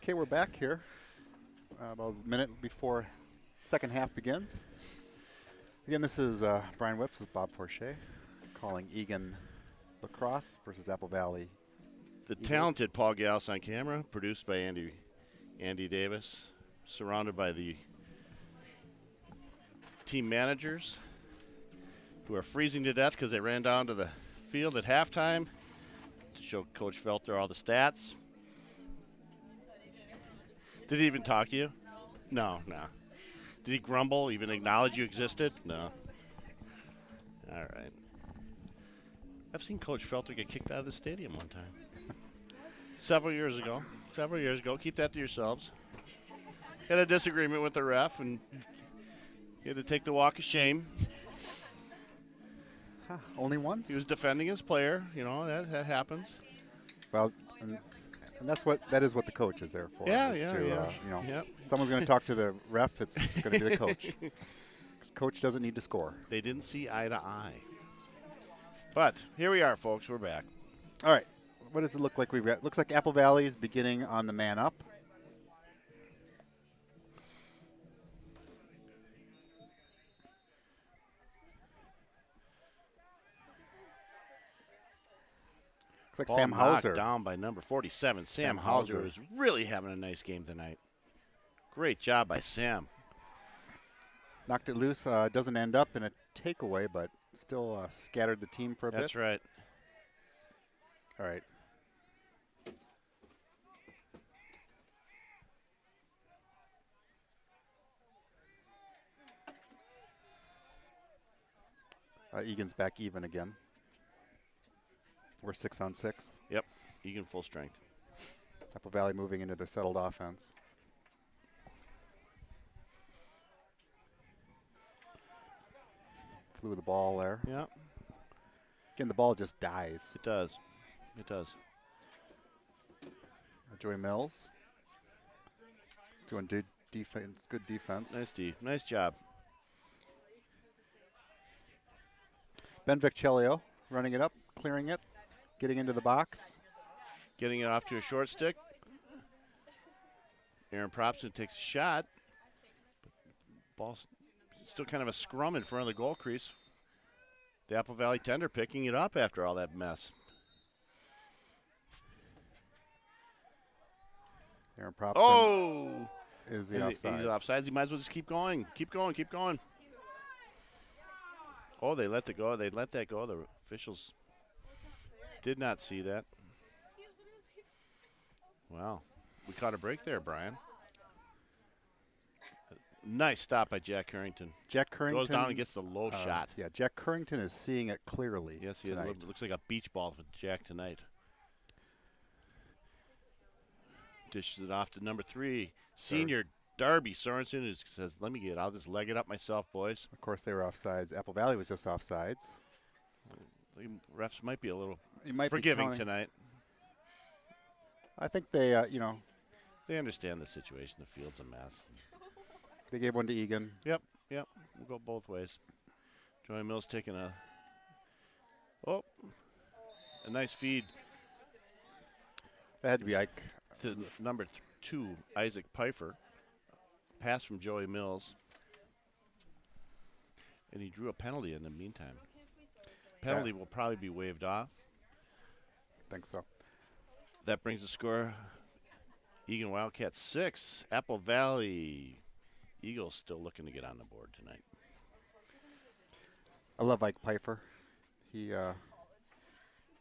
Okay, we're back here. About a minute before second half begins. Again, this is Brian Whips with Bob Forche calling Egan Lacrosse versus Apple Valley. The Eagles. talented Paul Gauss on camera, produced by Andy Davis, surrounded by the team managers who are freezing to death because they ran down to the field at halftime to show Coach Felter all the stats. Did he even talk to you? No. Did he grumble, even acknowledge you existed? No. All right. I've seen Coach Felter get kicked out of the stadium one time. Several years ago. Keep that to yourselves. Had a disagreement with the ref, and he had to take the walk of shame. Huh, only once? He was defending his player. You know, that happens. Well, and that is what the coach is there for. Yeah. Yep. Someone's going to talk to the ref. It's going to be the coach. Because coach doesn't need to score. They didn't see eye to eye. But here we are, folks. We're back. All right. What does it look like we've got? Looks like Apple Valley is beginning on the man up. Looks like Ball Sam knocked Hauser. down by number 47. Sam Hauser. Hauser is really having a nice game tonight. Great job by Sam. Knocked it loose. Doesn't end up in a takeaway, but still scattered the team for a bit. That's right. All right. Egan's back even again. We're 6-on-6. Yep. Egan full strength. Apple Valley moving into their settled offense. Flew the ball there. Yep. Again, the ball just dies. It does. Joey Mills doing defense, good defense. Nice D. Nice job. Ben Viccelio running it up, clearing it, getting into the box. Getting it off to a short stick. Aaron Propson takes a shot. Ball's still kind of a scrum in front of the goal crease. The Apple Valley tender picking it up after all that mess. Aaron Propson Is the offside. He's offsides. He might as well just keep going. Keep going. Oh, they let that go. The officials did not see that. Wow. We caught a break there, Brian. Nice stop by Jack Currington. Jack Currington Goes down and gets the low shot. Yeah, Jack Currington is seeing it clearly. Yes, he is. tonight. Looks like a beach ball for Jack tonight. Dishes it off to number 3, senior Darby Sorensen, who says, I'll just leg it up myself, boys. Of course, they were offsides. Apple Valley was just offsides. The refs might be a little He might be forgiving counting. tonight. I think they, They understand the situation. The field's a mess. they gave one to Egan. Yep. We'll go both ways. Joey Mills taking a nice feed That had to be Ike. to number 2, Isaac Pfeiffer. Pass from Joey Mills. And he drew a penalty in the meantime. Penalty will probably be waved off. I think so. That brings the score. Egan Wildcats 6. Apple Valley Eagles still looking to get on the board tonight. I love Ike Pfeiffer. He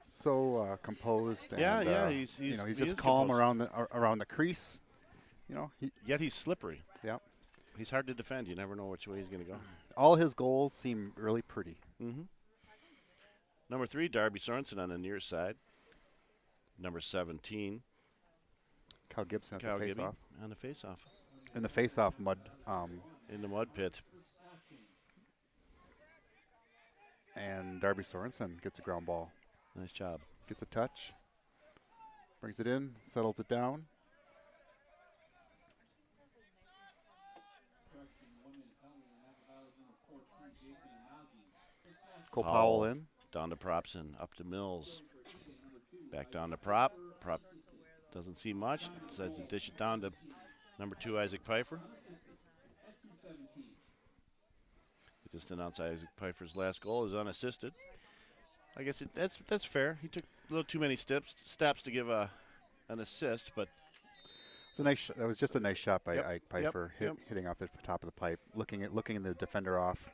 so composed. And, Yeah, he's he's he just is calm composed. around the crease. Yet he's slippery. Yeah. He's hard to defend. You never know which way he's going to go. All his goals seem really pretty. Mm-hmm. Number 3, Darby Sorensen on the near side. Number 17, Kyle Gibson at Kyle the Gibby face-off. on the face-off. In the face-off mud. In the mud pit. And Darby Sorensen gets a ground ball. Nice job. Gets a touch. Brings it in. Settles it down. Cole Powell in. Down to Propson. Up to Mills. Back down to Prop. Prop Doesn't see much. Decides to dish it down to number 2, Isaac Pfeiffer. We just announced Isaac Pfeiffer's last goal is unassisted. I guess that's fair. He took a little too many steps to give an assist, but It's a nice. That was just a nice shot by Yep, Ike yep, Pfeiffer, yep. hitting off the top of the pipe, looking the defender off.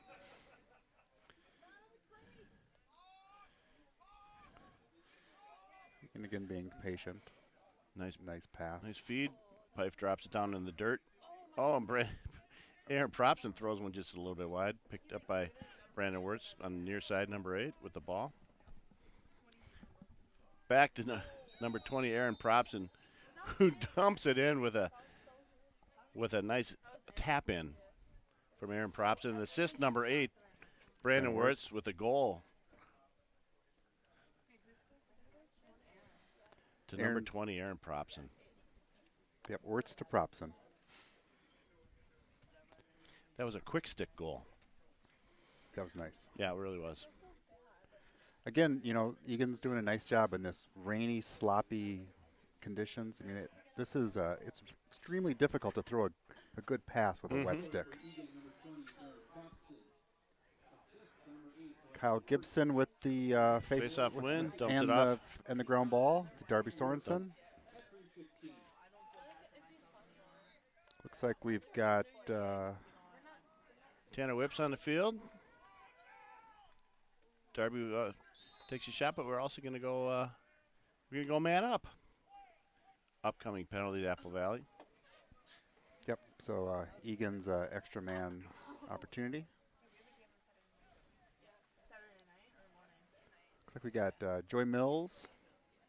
And again, being patient. nice pass. nice feed. Pfeiffer drops it down in the dirt. Oh, and Aaron Propson throws one just a little bit wide. Picked up by Brandon Wirtz on the near side, number 8, with the ball. Back to number 20, Aaron Propson, who dumps it in with a nice tap in from Aaron Propson. And assist number 8, Brandon Wirtz with a goal. To number 20, Aaron Propson. Yep, Wirtz to Propson. That was a quick stick goal. That was nice. Yeah, it really was. Again, Egan's doing a nice job in this rainy, sloppy conditions. I mean, it's extremely difficult to throw a good pass with a wet stick. Kyle Gibson with the Face-off win, dumps and it off. and the ground ball to Darby Sorensen. Looks like we've got Tanner Whips on the field. Darby takes a shot, but we're also going to go. We're going to go man up. Upcoming penalty to Apple Valley. Yep. So Egan's extra man opportunity. Looks like we got Joy Mills,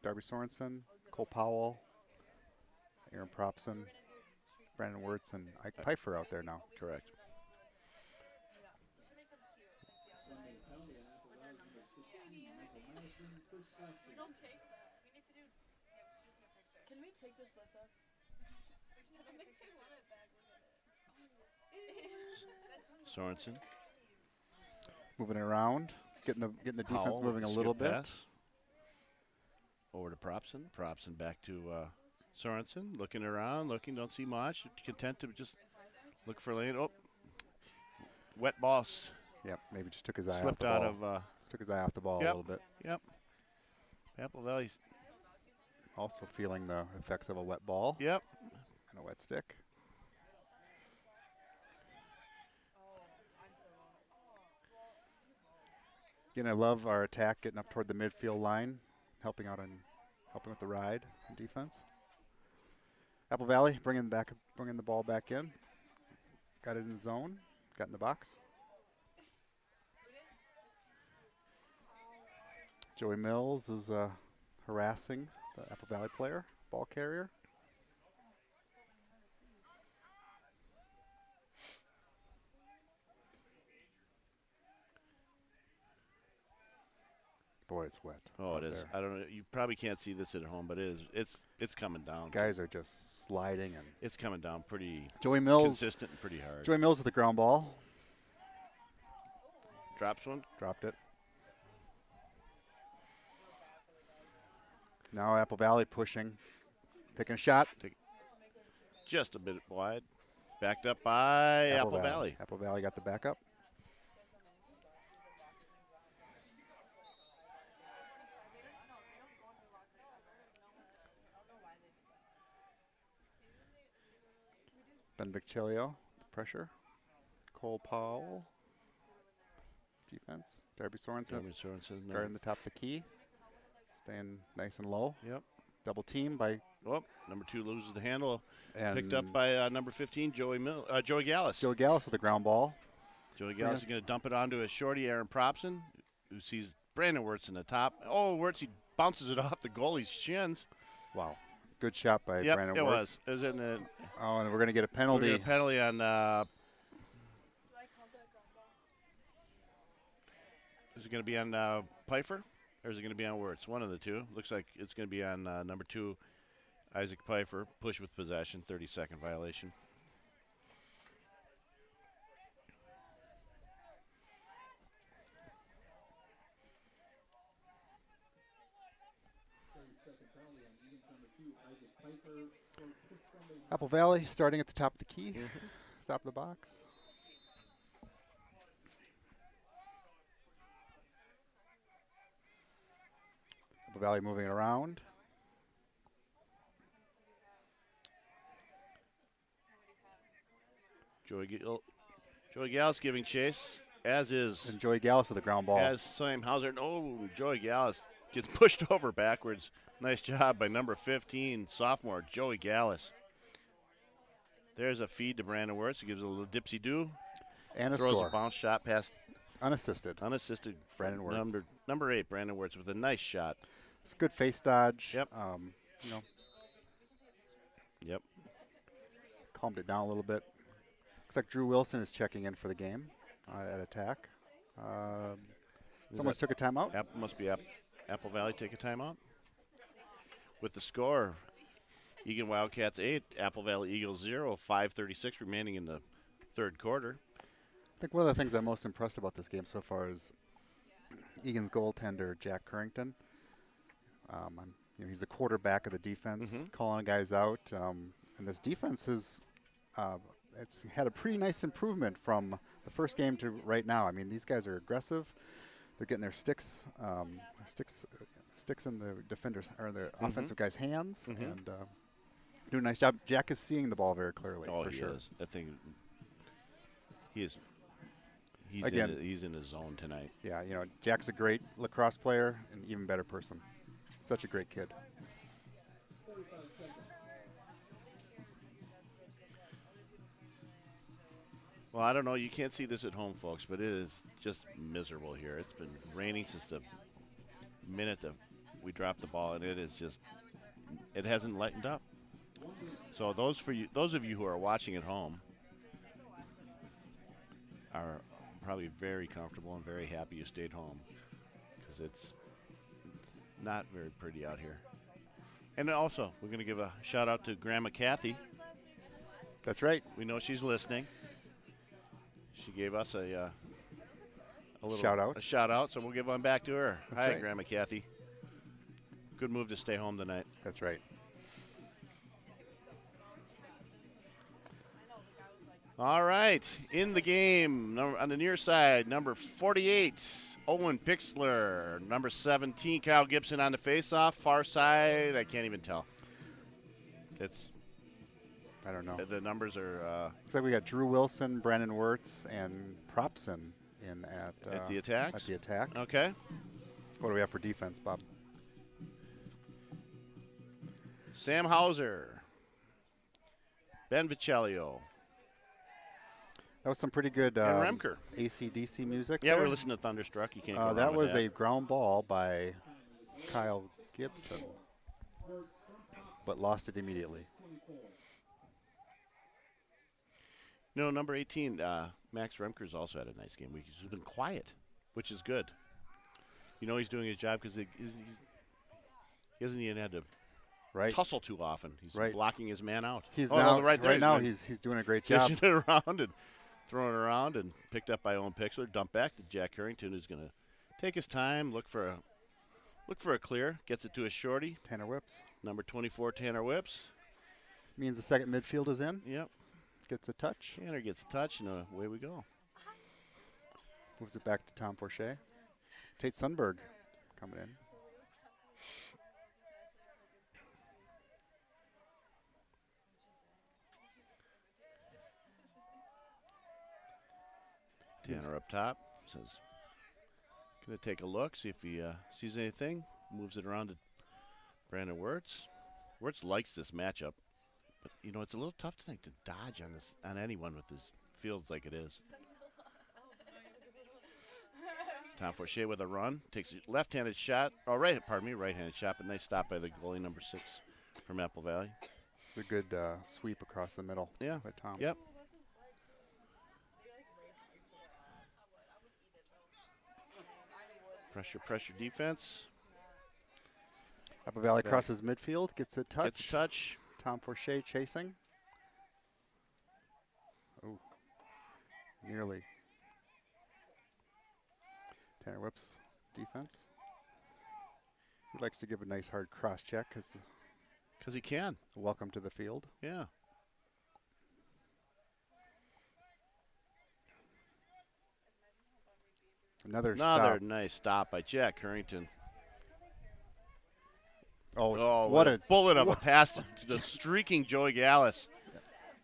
Darby Sorensen, Cole Powell, Aaron Propson, Brandon Wirtz, and Ike Pfeiffer out there now. Correct. Can we take this with us? Sorensen. Moving around, getting the defense Powell moving a with little skip bit. pass. Over to Propson. Propson back to Sorensen. Looking around, don't see much. Content to just look for lane. Oh, wet boss. Yep, maybe just took his eye Slipped off the out ball. of. Just took his eye off the ball a Yep. little bit. Yep. Apple Valley's. Also feeling the effects of a wet ball Yep. and a wet stick. Again, I love our attack getting up toward the midfield line, helping with the ride and defense. Apple Valley bringing the ball back in. Got it in the zone. Got in the box. Joey Mills is harassing the Apple Valley player, ball carrier. Boy, it's wet. Oh, out it is. there. I don't know. You probably can't see this at home, but it is. It's coming down. Guys are just sliding and It's coming down pretty Joey Mills. consistent and pretty hard. Joey Mills with the ground ball. Drops one. Dropped it. Now Apple Valley pushing, taking a shot. Just a bit wide. Backed up by Apple Valley. Apple Valley got the backup. Ben Vicilio, pressure. Cole Powell, defense. Darby Sorensen Darby Sorensen. guarding the top of the key. Staying nice and low. Yep. Double team by Oh, number 2 loses the handle. and Picked up by number 15, Joey Gallus. Joe Gallus with the ground ball. Joey Gallus is going to dump it onto a shorty, Aaron Propson, who sees Brandon Wirtz in the top. Oh, Wirtz, he bounces it off the goalie's shins. Wow. Good shot by Yep, Brandon it Wirtz. was. It was in the Oh, and we're going to get a penalty. penalty on. Do I count that ground ball? Is it going to be on Pfeiffer, or is it going to be on Wirtz? One of the two. Looks like it's going to be on number 2, Isaac Pfeiffer. Push with possession, 30-second violation. Apple Valley starting at the top of the key, top of the box. Apple Valley moving it around. Joey Gallus giving chase, as is And Joey Gallus with a ground ball. as Sam Hauser. Oh, Joey Gallus gets pushed over backwards. Nice job by number 15, sophomore Joey Gallus. There's a feed to Brandon Wirtz. He gives a little dipsy-do. And a Throws score. a bounce shot past Unassisted. Brandon Wirtz. Number 8, Brandon Wirtz, with a nice shot. It's a good face dodge. Yep. You know, Yep. calmed it down a little bit. Looks like Drew Wilson is checking in for the game at attack. Someone's took a timeout. Must be Apple Valley take a timeout. With the score, Egan Wildcats 8, Apple Valley Eagles 0, 5:36 remaining in the third quarter. I think one of the things I'm most impressed about this game so far is Egan's goaltender, Jack Currington. He's the quarterback of the defense, calling guys out. And this defense has it's had a pretty nice improvement from the first game to right now. I mean, these guys are aggressive. They're getting their sticks in the defenders or the offensive guys' hands, and doing a nice job. Jack is seeing the ball very clearly. Oh, for he sure. is. I think he is. He's in his zone tonight. Yeah, Jack's a great lacrosse player and even better person. Such a great kid. Well, I don't know. You can't see this at home, folks, but it is just miserable here. It's been raining since the minute that we dropped the ball, and it hasn't lightened up. So those of you who are watching at home are probably very comfortable and very happy you stayed home, because it's not very pretty out here. And also, we're going to give a shout out to Grandma Kathy. That's right. We know she's listening. She gave us a little shout out, so we'll give one back to her. Hi, right. Grandma Kathy. Good move to stay home tonight. That's right. All right, in the game, on the near side, number 48, Owen Pixler. Number 17, Kyle Gibson on the faceoff. Far side, I can't even tell. I don't know. The numbers are. Looks like we got Drew Wilson, Brandon Wirtz, and Propson in at the attacks? At the attack. Okay. What do we have for defense, Bob? Sam Hauser. Ben Vicelio. That was some pretty good and Remker. AC/DC music. Yeah, there. we're listening to Thunderstruck. You can't go wrong that with was that. a ground ball by Kyle Gibson, but lost it immediately. Number 18, Max Remker's also had a nice game. He's been quiet, which is good. He's doing his job because he hasn't even had to tussle too often. He's blocking his man out. He's right now he's doing a great job. Dishing it around and throwing it around, and picked up by Owen Pixler. Dumped back to Jack Currington, who's going to take his time, look for a clear. Gets it to a shorty. Tanner Whips. Number 24, Tanner Whips. Means the second midfield is in. Yep. Gets a touch. Tanner gets a touch, and away we go. Moves it back to Tom Forche. Tate Sundberg coming in. Tanner up top says, going to take a look, see if he sees anything. Moves it around to Brandon Wirtz. Wirtz likes this matchup, but it's a little tough tonight to dodge on anyone with this field like it is. Tom Forche with a run, takes a left-handed shot. Oh, right-handed shot, but nice stop by the goalie, number 6 from Apple Valley. It's a good sweep across the middle. Yeah. By Tom. Yep. Pressure defense. Apple Valley crosses midfield, gets a touch. Tom Forche chasing. Oh, nearly. Tanner Whips defense. He likes to give a nice hard cross check because Because he can. welcome to the field. Yeah. Another Another stop. nice stop by Jack Currington. Oh, What a bullet of a what- pass to the streaking Joey Gallus.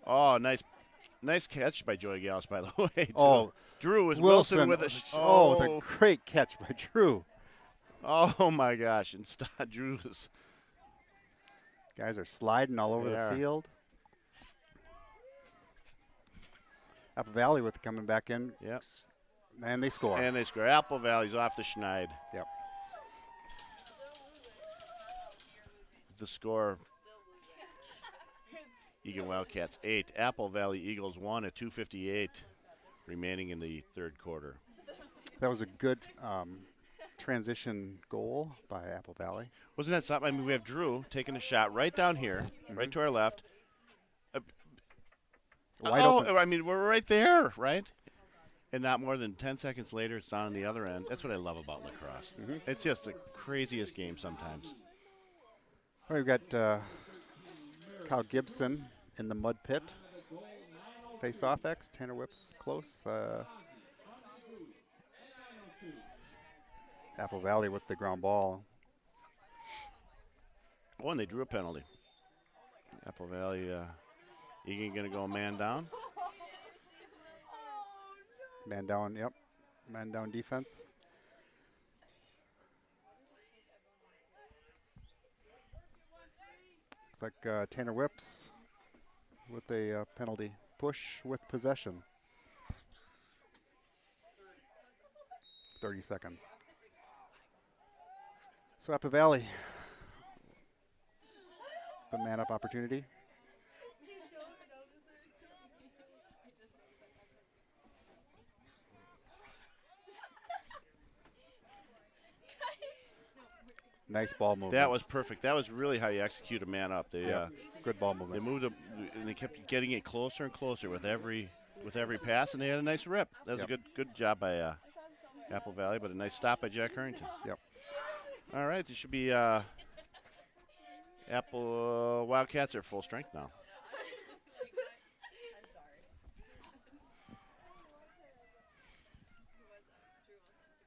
Oh, nice catch by Joey Gallus, by the way. Oh, Drew was Wilson with a the great catch by Drew. Oh my gosh! And Drew was Guys are sliding all over the field. Apple Valley with coming back in. Yep. And they score. And they score. Apple Valley's off the schneid. Yep. The score. Egan Wildcats 8. Apple Valley Eagles 1 at 2:58 remaining in the third quarter. That was a good transition goal by Apple Valley. Wasn't that something? I mean, we have Drew taking a shot right down here, right to our left. Wide open. I mean, we're right there, right? And not more than 10 seconds later, it's down on the other end. That's what I love about lacrosse. It's just the craziest game sometimes. All right, we've got Kyle Gibson in the mud pit. Face-off X. Tanner Whips close. Apple Valley with the ground ball. Oh, and they drew a penalty. Apple Valley, Egan going to go man down. Man down, yep. Man down defense. Looks like Tanner Whips with a penalty push with possession. 30 seconds. So Apple Valley, the man-up opportunity. Nice ball movement. That was perfect. That was really how you execute a man up. They good ball they movement. moved up, and they kept getting it closer and closer with every pass, and they had a nice rip. That was a good job by Apple Valley, but a nice stop by Jack Harrington. Yep. All right, this should be Apple Wildcats are full strength now.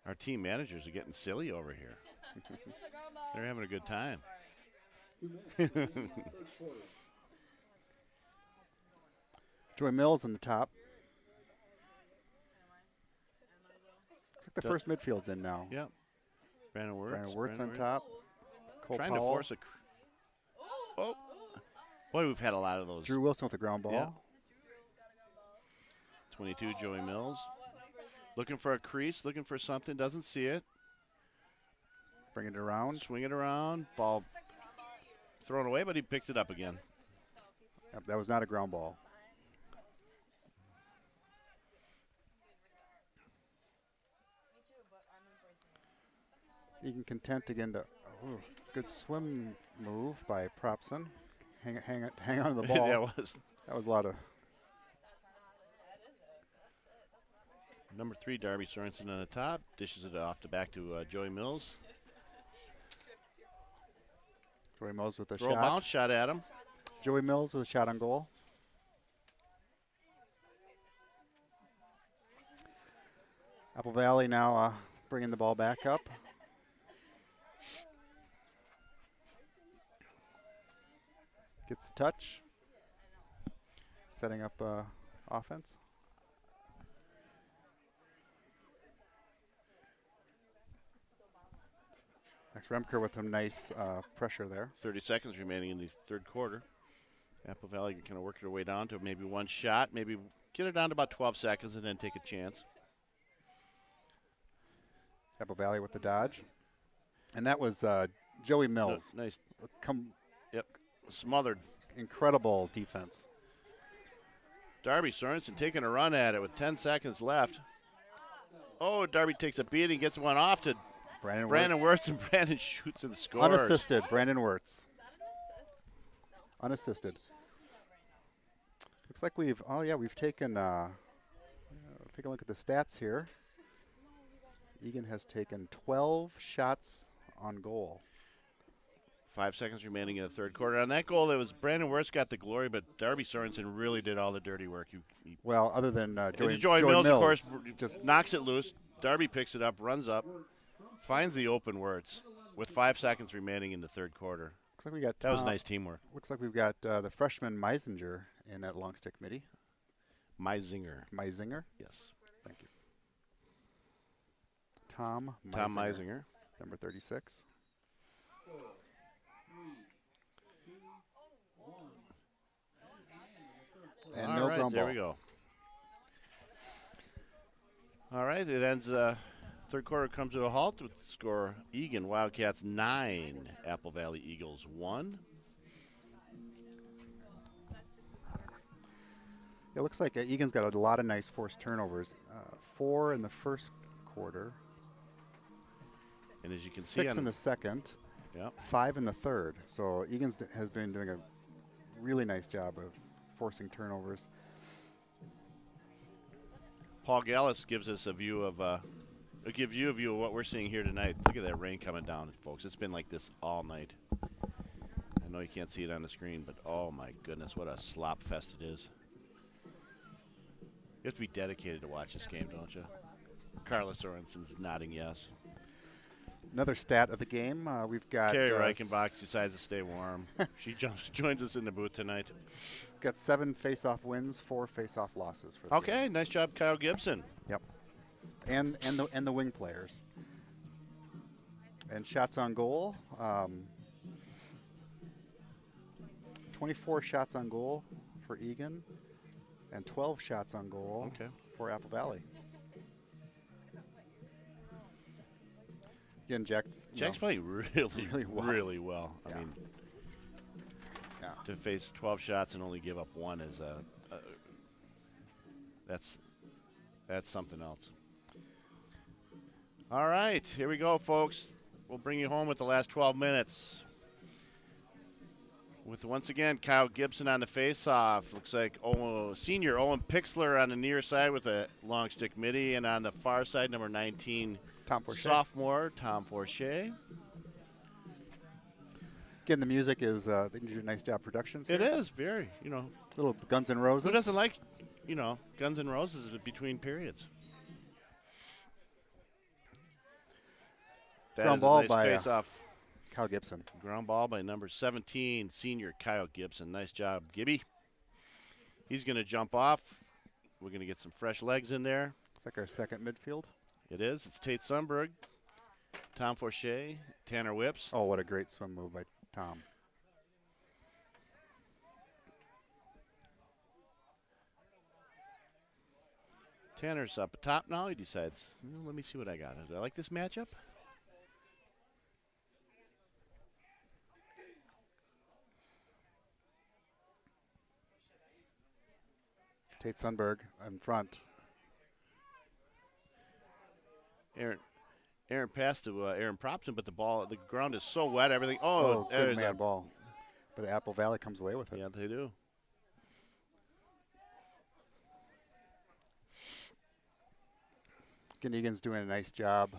Our team managers are getting silly over here. They're having a good time. Joy Mills in the top. Looks like the first midfield's in now. Yep. Brandon Wirtz. Brandon Wirtz on top. Cole Trying Powell. to force a. Oh. Boy, we've had a lot of those. Drew Wilson with the ground ball. Yeah. 22, Joey Mills. Looking for a crease, looking for something, doesn't see it. Bring it around. Swing it around, ball thrown away, but he picks it up again. Yep, that was not a ground ball. Egan content again to good swim move by Propson. Hang on to the ball. That was a lot of. Number 3, Darby Sorensen on the top, dishes it off the back to Joey Mills. Joey Mills with a Throw a shot. bounce shot at him. Joey Mills with a shot on goal. Apple Valley now bringing the ball back up. Gets the touch. Setting up offense. Max Remker with some nice pressure there. 30 seconds remaining in the third quarter. Apple Valley can kind of work their way down to maybe one shot, maybe get it down to about 12 seconds and then take a chance. Apple Valley with the dodge. And that was Joey Mills. Nice. Yep. Smothered. Incredible defense. Darby Sorensen taking a run at it with 10 seconds left. Oh, Darby takes a beat and gets one off to Brandon Wirtz, and Brandon shoots and scores. Unassisted, Brandon Wirtz. Unassisted. Looks like we've taken, take a look at the stats here. Egan has taken 12 shots on goal. 5 seconds remaining in the third quarter. On that goal, it was Brandon Wirtz got the glory, but Darby Sorensen really did all the dirty work. He Well, other than Joey Mills, of course, just knocks it loose. Darby picks it up, runs up, finds the open Wirtz with 5 seconds remaining in the third quarter. looks like we got That was nice teamwork. Looks like we've got the freshman Meisinger in that long stick midi. Meisinger. Yes. Thank you. Tom Meisinger. number 36. And All no right, ground there ball. we go. All right, it ends. Third quarter comes to a halt with the score: Egan Wildcats 9, Apple Valley Eagles 1. It looks like Egan's got a lot of nice forced turnovers. 4 in the first quarter, And as you can see 6 on in the second, Yep. 5 in the third. So Egan's has been doing a really nice job of forcing turnovers. Paul Gallus gives us a view of it gives you a view of what we're seeing here tonight. Look at that rain coming down, folks. It's been like this all night. I know you can't see it on the screen, but oh my goodness, what a slop fest it is. You have to be dedicated to watch this game, don't you? Carla Sorensen's nodding yes. Another stat of the game, we've got Carrie Reichenbach decides to stay warm. She joins us in the booth tonight. got 7 face-off wins, 4 face-off losses for the game. Okay, nice job, Kyle Gibson. Yep. And the wing players. And shots on goal. 24 shots on goal for Egan, and 12 shots on goal for Apple Valley. Again, Jack's playing really well. Yeah. I mean, Yeah. to face 12 shots and only give up one is that's something else. All right, here we go, folks. We'll bring you home with the last 12 minutes. With once again Kyle Gibson on the face-off. Looks like senior Owen Pixler on the near side with a long stick midi, and on the far side, number 19, Tom Forche. sophomore Tom Forche. Again, the music is they do a nice job productions. It here. is very, Little Guns N' Roses. who doesn't like, Guns N' Roses between periods? That Ground is ball a nice by, face-off. Kyle Gibson. Ground ball by number 17, senior Kyle Gibson. Nice job, Gibby. He's going to jump off. We're going to get some fresh legs in there. It's like our second midfield. It is. It's Tate Sundberg, Tom Forche, Tanner Whips. Oh, what a great swim move by Tom. Tanner's up top now. He decides, let me see what I got. Do I like this matchup? Tate Sundberg in front. Aaron passed to Aaron Propson, but the ground is so wet. Everything. Oh, good there's man ball. But Apple Valley comes away with it. Yeah, they do. Egan's doing a nice job.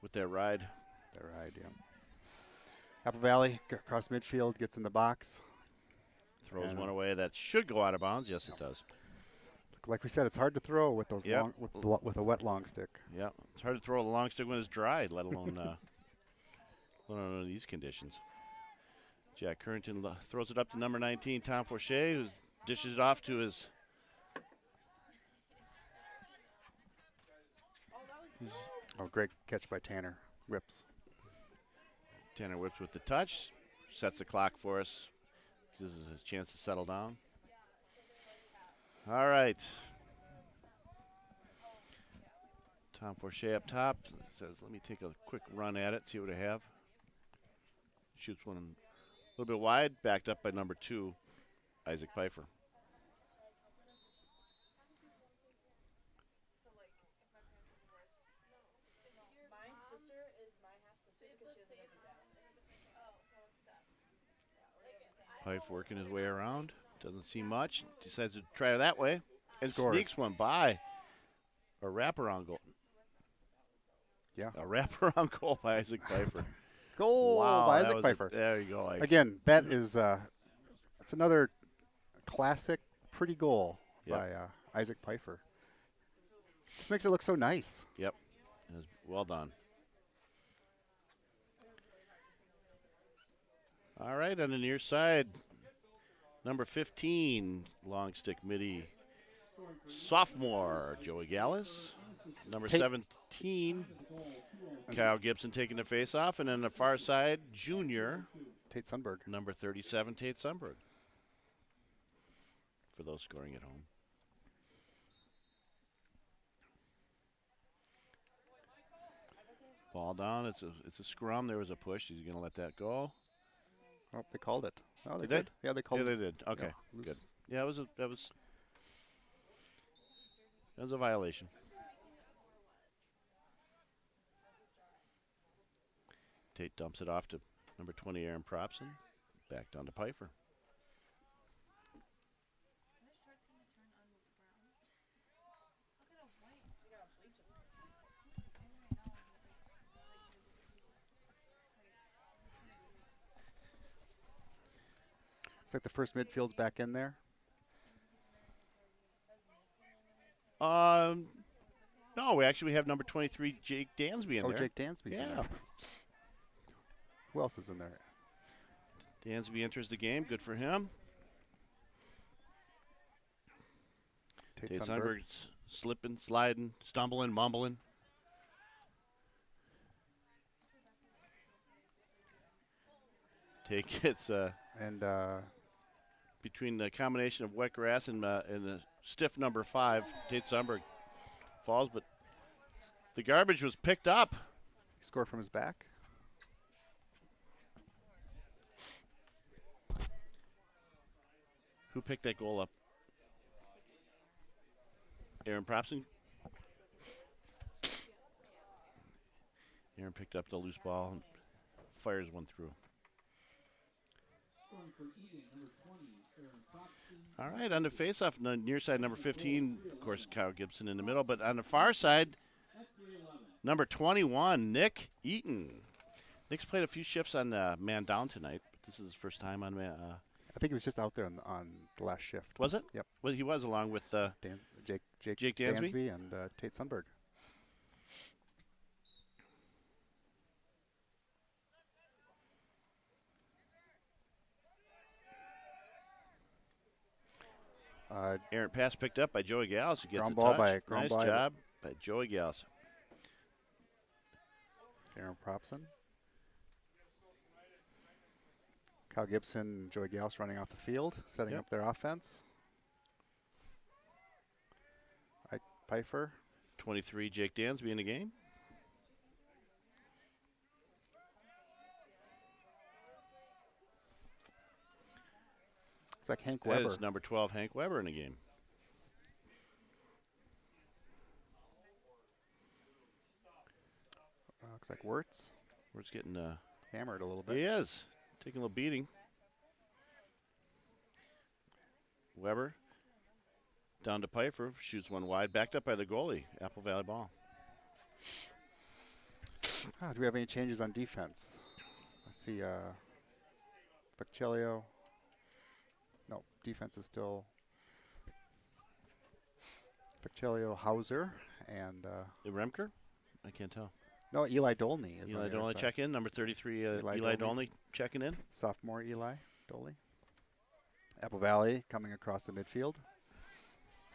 With that ride. That ride, yeah. Apple Valley across midfield, gets in the box. Throws one away that should go out of bounds. Yes, it does. Like we said, it's hard to throw with those Yep. with a wet long stick. Yeah, it's hard to throw a long stick when it's dry, let alone under these conditions. Jack Currington throws it up to number 19, Tom Forche, who dishes it off to his. Oh, great catch by Tanner Whips. Tanner Whips with the touch, sets the clock for us. Gives us a chance to settle down. All right. Tom Forche up top says, let me take a quick run at it, see what I have. Shoots one a little bit wide, backed up by number 2, Isaac Pfeiffer. My sister is my half sister because she has a different dad. Oh, so it's that. Pipe working his way around. Doesn't see much. Decides to try it that way. And Scores. sneaks one by. A wraparound goal. Yeah. A wraparound goal by Isaac Pfeiffer. Goal Wow, by that Isaac was Pfeiffer. there you go. Ike. Again, that is that's another classic, pretty goal Yep. by Isaac Pfeiffer. Just makes it look so nice. Yep. It was well done. All right, on the near side, number 15, long stick midi, sophomore Joey Gallus. Number Tate- 17, Kyle Gibson taking the face off, and then the far side, junior, Tate Sundberg. number 37, Tate Sundberg. For those scoring at home. Ball down. It's a scrum. There was a push. He's going to let that go. Oh, they called it. Oh, they Did they? did. Yeah, they called Yeah, it. they did. Okay, Yeah, good. loose. Yeah, that was a violation. Tate dumps it off to number 20, Aaron Propson. Back down to Pfeiffer. It's like the first midfield's back in there. No, we have number 23, Jake Dansby in Oh, there. Jake Dansby's in Yeah. there. Who else is in there? Dansby enters the game. Good for him. Tate Tate Sundberg. Sundberg's slipping, sliding, stumbling, mumbling. Tate gets And between the combination of wet grass and the stiff number 5, Tate Sundberg falls, but the garbage was picked up. he scored from his back. Who picked that goal up? Aaron Propson? Aaron picked up the loose ball and fires one through. Scoring for Eden, number 20, Aaron Propson. All right, on the face-off, on the near side, number 15, of course, Kyle Gibson in the middle. But on the far side, number 21, Nick Eaton. Nick's played a few shifts on man down tonight, but this is his first time on man. I think he was just out there on the last shift. Was it? Yep. Well, he was along with Jake Dansby? Dansby and Tate Sundberg. Aaron pass picked up by Joey Gallus, who gets Ground a ball touch. by- ground Nice ball. job by Joey Gallus. Aaron Propson. Kyle Gibson, Joey Gauss running off the field, setting Yep. up their offense. Ike Pfeiffer. 23, Jake Dansby in the game. It's like Hank That Weber. is number 12, Hank Weber in the game. Looks like Wirtz We're just getting hammered a little bit. he is taking a little beating. Weber down to Pfeiffer, shoots one wide, backed up by the goalie. Apple Valley ball. Do we have any changes on defense? I see Vecchilio. No, defense is still Vecchilio, Hauser, and Remker? I can't tell. no, Eli Dolney is on Eli the other Dolney side. check in. Number 33, Eli Eli Dolney. Dolney checking in. Sophomore Eli Doley. Apple Valley coming across the midfield.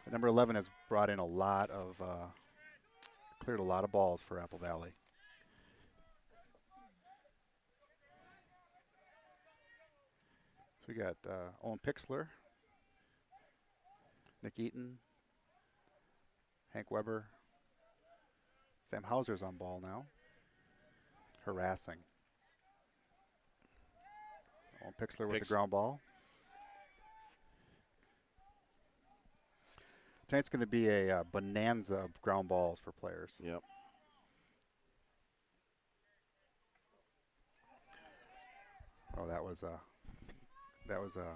And number 11 has brought in a lot of, cleared a lot of balls for Apple Valley. So we got Owen Pixler, Nick Eaton, Hank Weber, Sam Hauser's on ball now, harassing. Owen Pixler with the ground ball. Tonight's going to be a bonanza of ground balls for players. Yep. Oh, that was a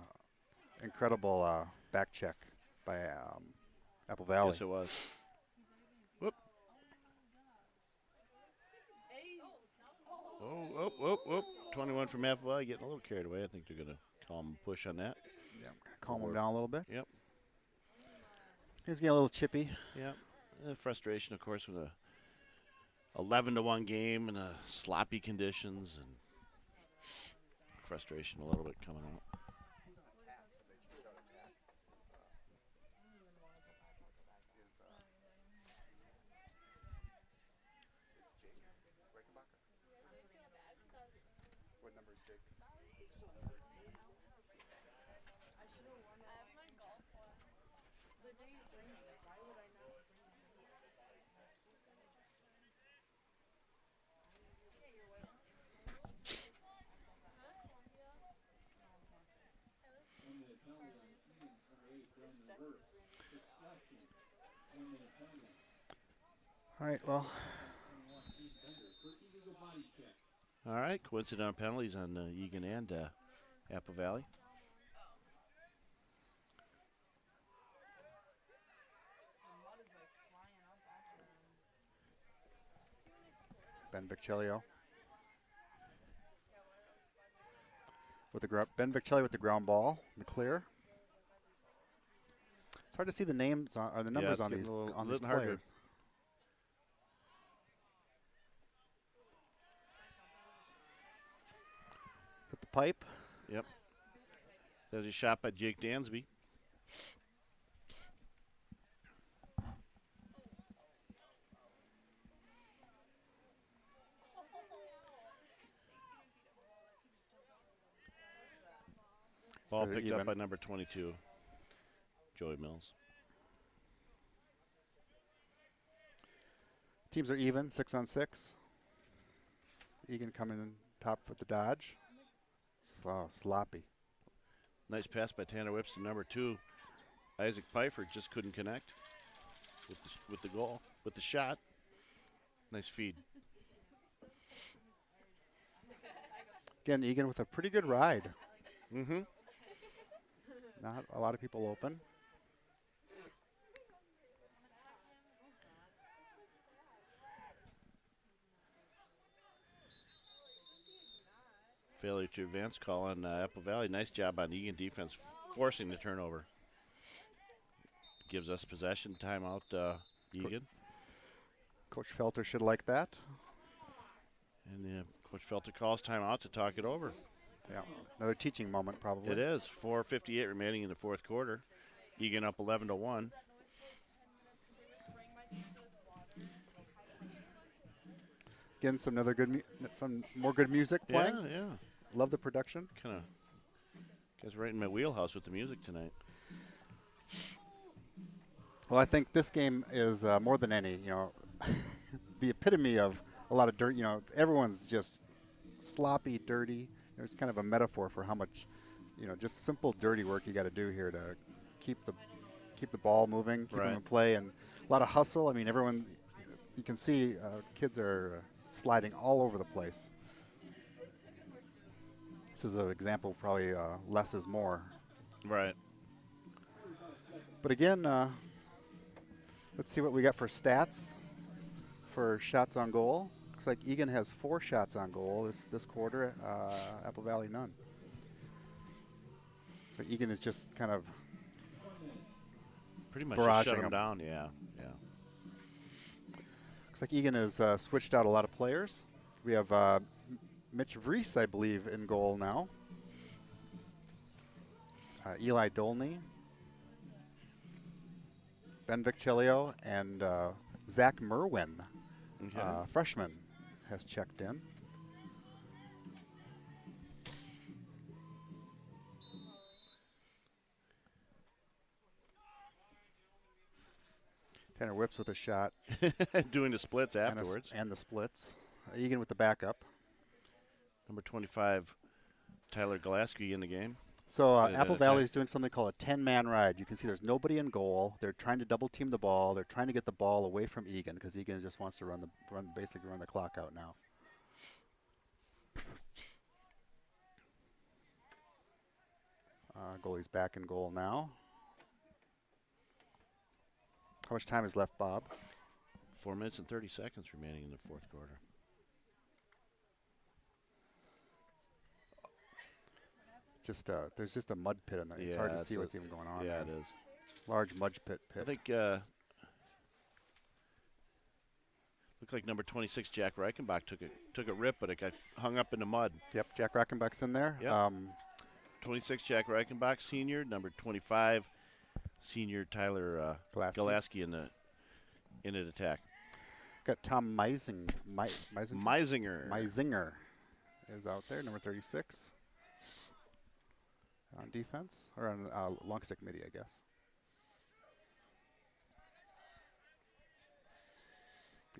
incredible back check by Apple Valley. Yes, it was. Whoop. whoop, whoop, whoop. 21 from Apple Valley, getting a little carried away. I think they're going to call him a push on that. Yeah, calm him down a little bit. Yep. He's getting a little chippy. Yep. Frustration, of course, with a 11-1 game and sloppy conditions, and frustration a little bit coming out. What number is Jake? I should have worn that. I have my golf watch. The day it's raining. Why would I not bring it? All right, well, All right, coincidental penalties on Egan and Apple Valley. Ben Vichelio. With the Ben Vichelli with the ground ball, the clear. It's hard to see the names or the numbers it's on getting these a little players. harder. Hit the pipe. Yep. There's a shot by Jake Dansby. Ball So picked even. up by number 22, Joey Mills. Teams are even, 6 on 6. Egan coming in top with the dodge. Sloppy. Nice pass by Tanner Whips to number 2. Isaac Pfeiffer just couldn't connect with the goal, with the shot. Nice feed. Again, Egan with a pretty good ride. Mm-hmm. Not a lot of people open. Failure to advance call on Apple Valley. Nice job on Egan defense forcing the turnover. Gives us possession. Timeout, Egan. Coach Felter should like that. And Coach Felter calls timeout to talk it over. Yeah, another teaching moment probably. It is. 4:58 remaining in the fourth quarter. Egan up 11-1. Again, some more good music playing. Yeah. Love the production. Kind of guys right in my wheelhouse with the music tonight. Well, I think this game is more than any, the epitome of a lot of dirt. Everyone's just sloppy, dirty. It's kind of a metaphor for how much, just simple dirty work you got to do here to keep the ball moving, keep them in play, and a lot of hustle. I mean, everyone, you can see kids are sliding all over the place. This is an example, probably less is more. Right. But again, let's see what we got for stats for shots on goal. Looks like Egan has 4 shots on goal this quarter. Apple Valley none. So Egan is just kind of pretty much just barraging shut him them down. Yeah. Looks like Egan has switched out a lot of players. We have Mitch Vries, I believe, in goal now. Eli Dolney, Ben Vichelio, and Zach Merwin, freshman, has checked in. Tanner Whips with a shot. Doing the splits afterwards. And the splits. Egan with the backup. Number 25, Tyler Glasky in the game. So Apple Valley is doing something called a 10-man ride. You can see there's nobody in goal. They're trying to double team the ball. They're trying to get the ball away from Egan because Egan just wants to basically run the clock out now. Goalie's back in goal now. How much time is left, Bob? 4 minutes and 30 seconds remaining in the fourth quarter. just there's just a mud pit in there. It's hard to see what's even going on. Yeah, there. it is. Large mud pit. I think looked like number 26 Jack Reichenbach took a rip, but it got hung up in the mud. Yep, Jack Reichenbach's in there. Yep. 26 Jack Reichenbach, senior. Number 25 senior Tyler Golaski in an attack. Got Tom Meisinger is out there, number 36. On defense, or on long stick midi, I guess.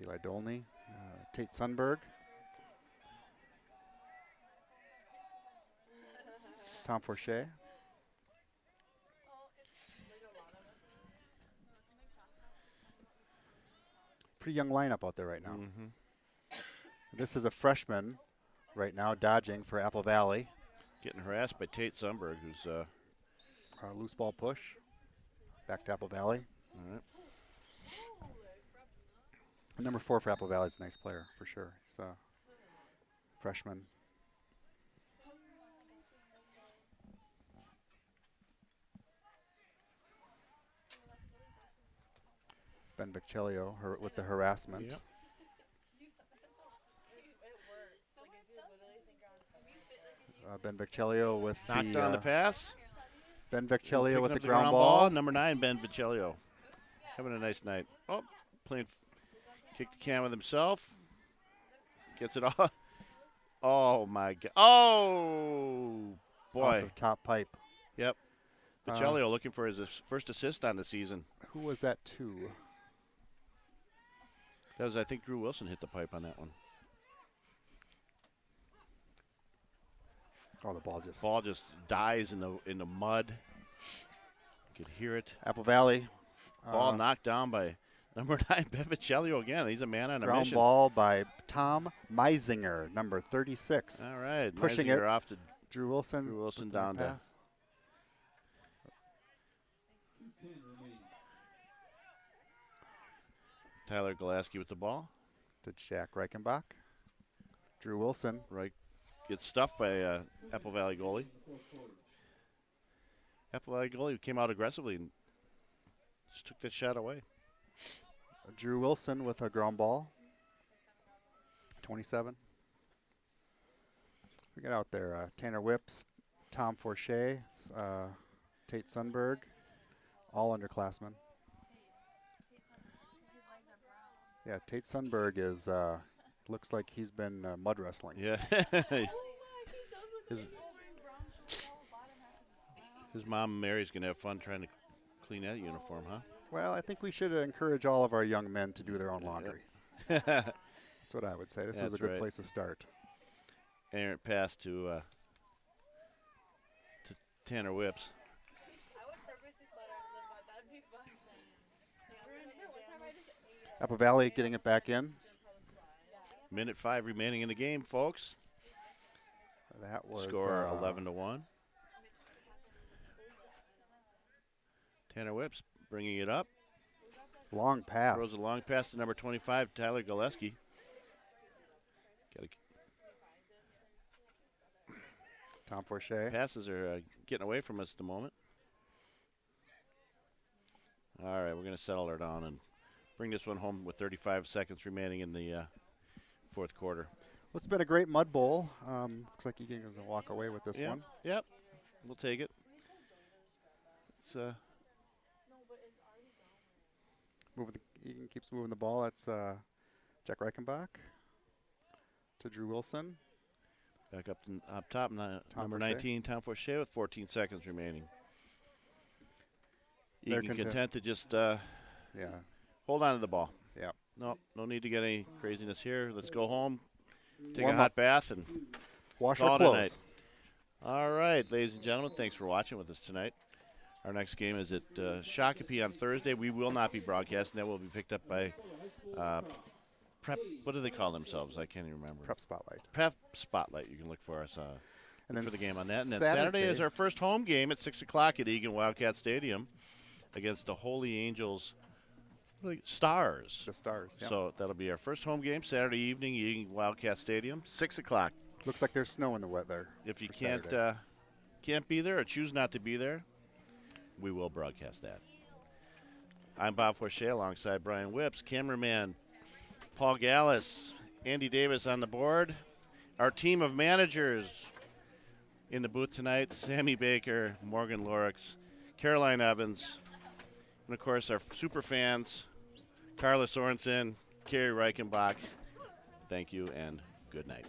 Eli Dolney, Tate Sundberg, Tom Forche. Pretty young lineup out there right now. This is a freshman right now dodging for Apple Valley. Getting harassed by Tate Sundberg, who's loose ball push. Back to Apple Valley. all right. Number 4 for Apple Valley is a nice player for sure. He's a freshman. Ben Vichelio with the harassment. Yep. Ben Vichelio with Knocked on the pass. Ben Vichelio with the Picking up ground ball. Number 9, Ben Vichelio. Having a nice night. Oh, kicked the can with himself. Gets it off. Oh, my God. Oh, boy. Off the top pipe. Yep. Vichelio looking for his first assist on the season. Who was that to? That was, I think, Drew Wilson hit the pipe on that one. Oh, the ball just dies in the mud. You could hear it. Apple Valley. Ball knocked down by number 9, Ben Vichelio again. He's a man on a Ground mission. ball by Tom Meisinger, number 36. All right. Pushing Meisinger it off to Drew Wilson. Drew Wilson with the down to pass. 2:10 remaining. Tyler Golaski with the ball. To Jack Reichenbach. Drew Wilson. Right. Gets stuffed by Apple Valley goalie. Apple Valley goalie came out aggressively and just took that shot away. Drew Wilson with a ground ball. 27. We got out there Tanner Whips, Tom Forche, Tate Sundberg, all underclassmen. Yeah, Tate Sundberg is looks like he's been mud wrestling. Yeah. His mom Mary's gonna have fun trying to clean that uniform, huh? Well, I think we should encourage all of our young men to do their own laundry. That's what I would say. This is a good place to start. Errant pass to Tanner Whips. I would purposely slide out the mud. That'd be fun. Apple Valley getting it back in. Minute 5 remaining in the game, folks. That was score 11-1. Tanner Whips bringing it up. Long pass. Throws a long pass to number 25, Tyler Golaski. Tom Forche. Passes are getting away from us at the moment. All right, we're going to settle her down and bring this one home with 35 seconds remaining in the fourth quarter. Well, it's been a great mud bowl. Looks like you can walk away with this one. Yep, we'll take it. It's Egan keeps moving the ball. That's Jack Reichenbach to Drew Wilson. Back up top, number 19, Tom Forche with 14 seconds remaining. Egan content to just hold on to the ball. Yeah. No need to get any craziness here. Let's go home, take Warm a hot up. bath, and Wash call our it clothes. a night. All right, ladies and gentlemen, thanks for watching with us tonight. Our next game is at Shakopee on Thursday. We will not be broadcasting. That will be picked up by Prep. What do they call themselves? I can't even remember. Prep Spotlight. Prep Spotlight. You can look for us and then for the game on that. And then Saturday is our first home game at 6 o'clock at Egan Wildcat Stadium against the Holy Angels Stars. The Stars. Yep. So that'll be our first home game Saturday evening, Egan Wildcat Stadium, 6 o'clock. Looks like there's snow in the weather. If you for can't Saturday. can't be there or choose not to be there, we will broadcast that. I'm Bob Forche alongside Brian Whips, cameraman Paul Gallus, Andy Davis on the board. Our team of managers in the booth tonight, Sammy Baker, Morgan Lorix, Caroline Evans, and of course our super fans, Carla Sorensen, Carrie Reichenbach. Thank you and good night.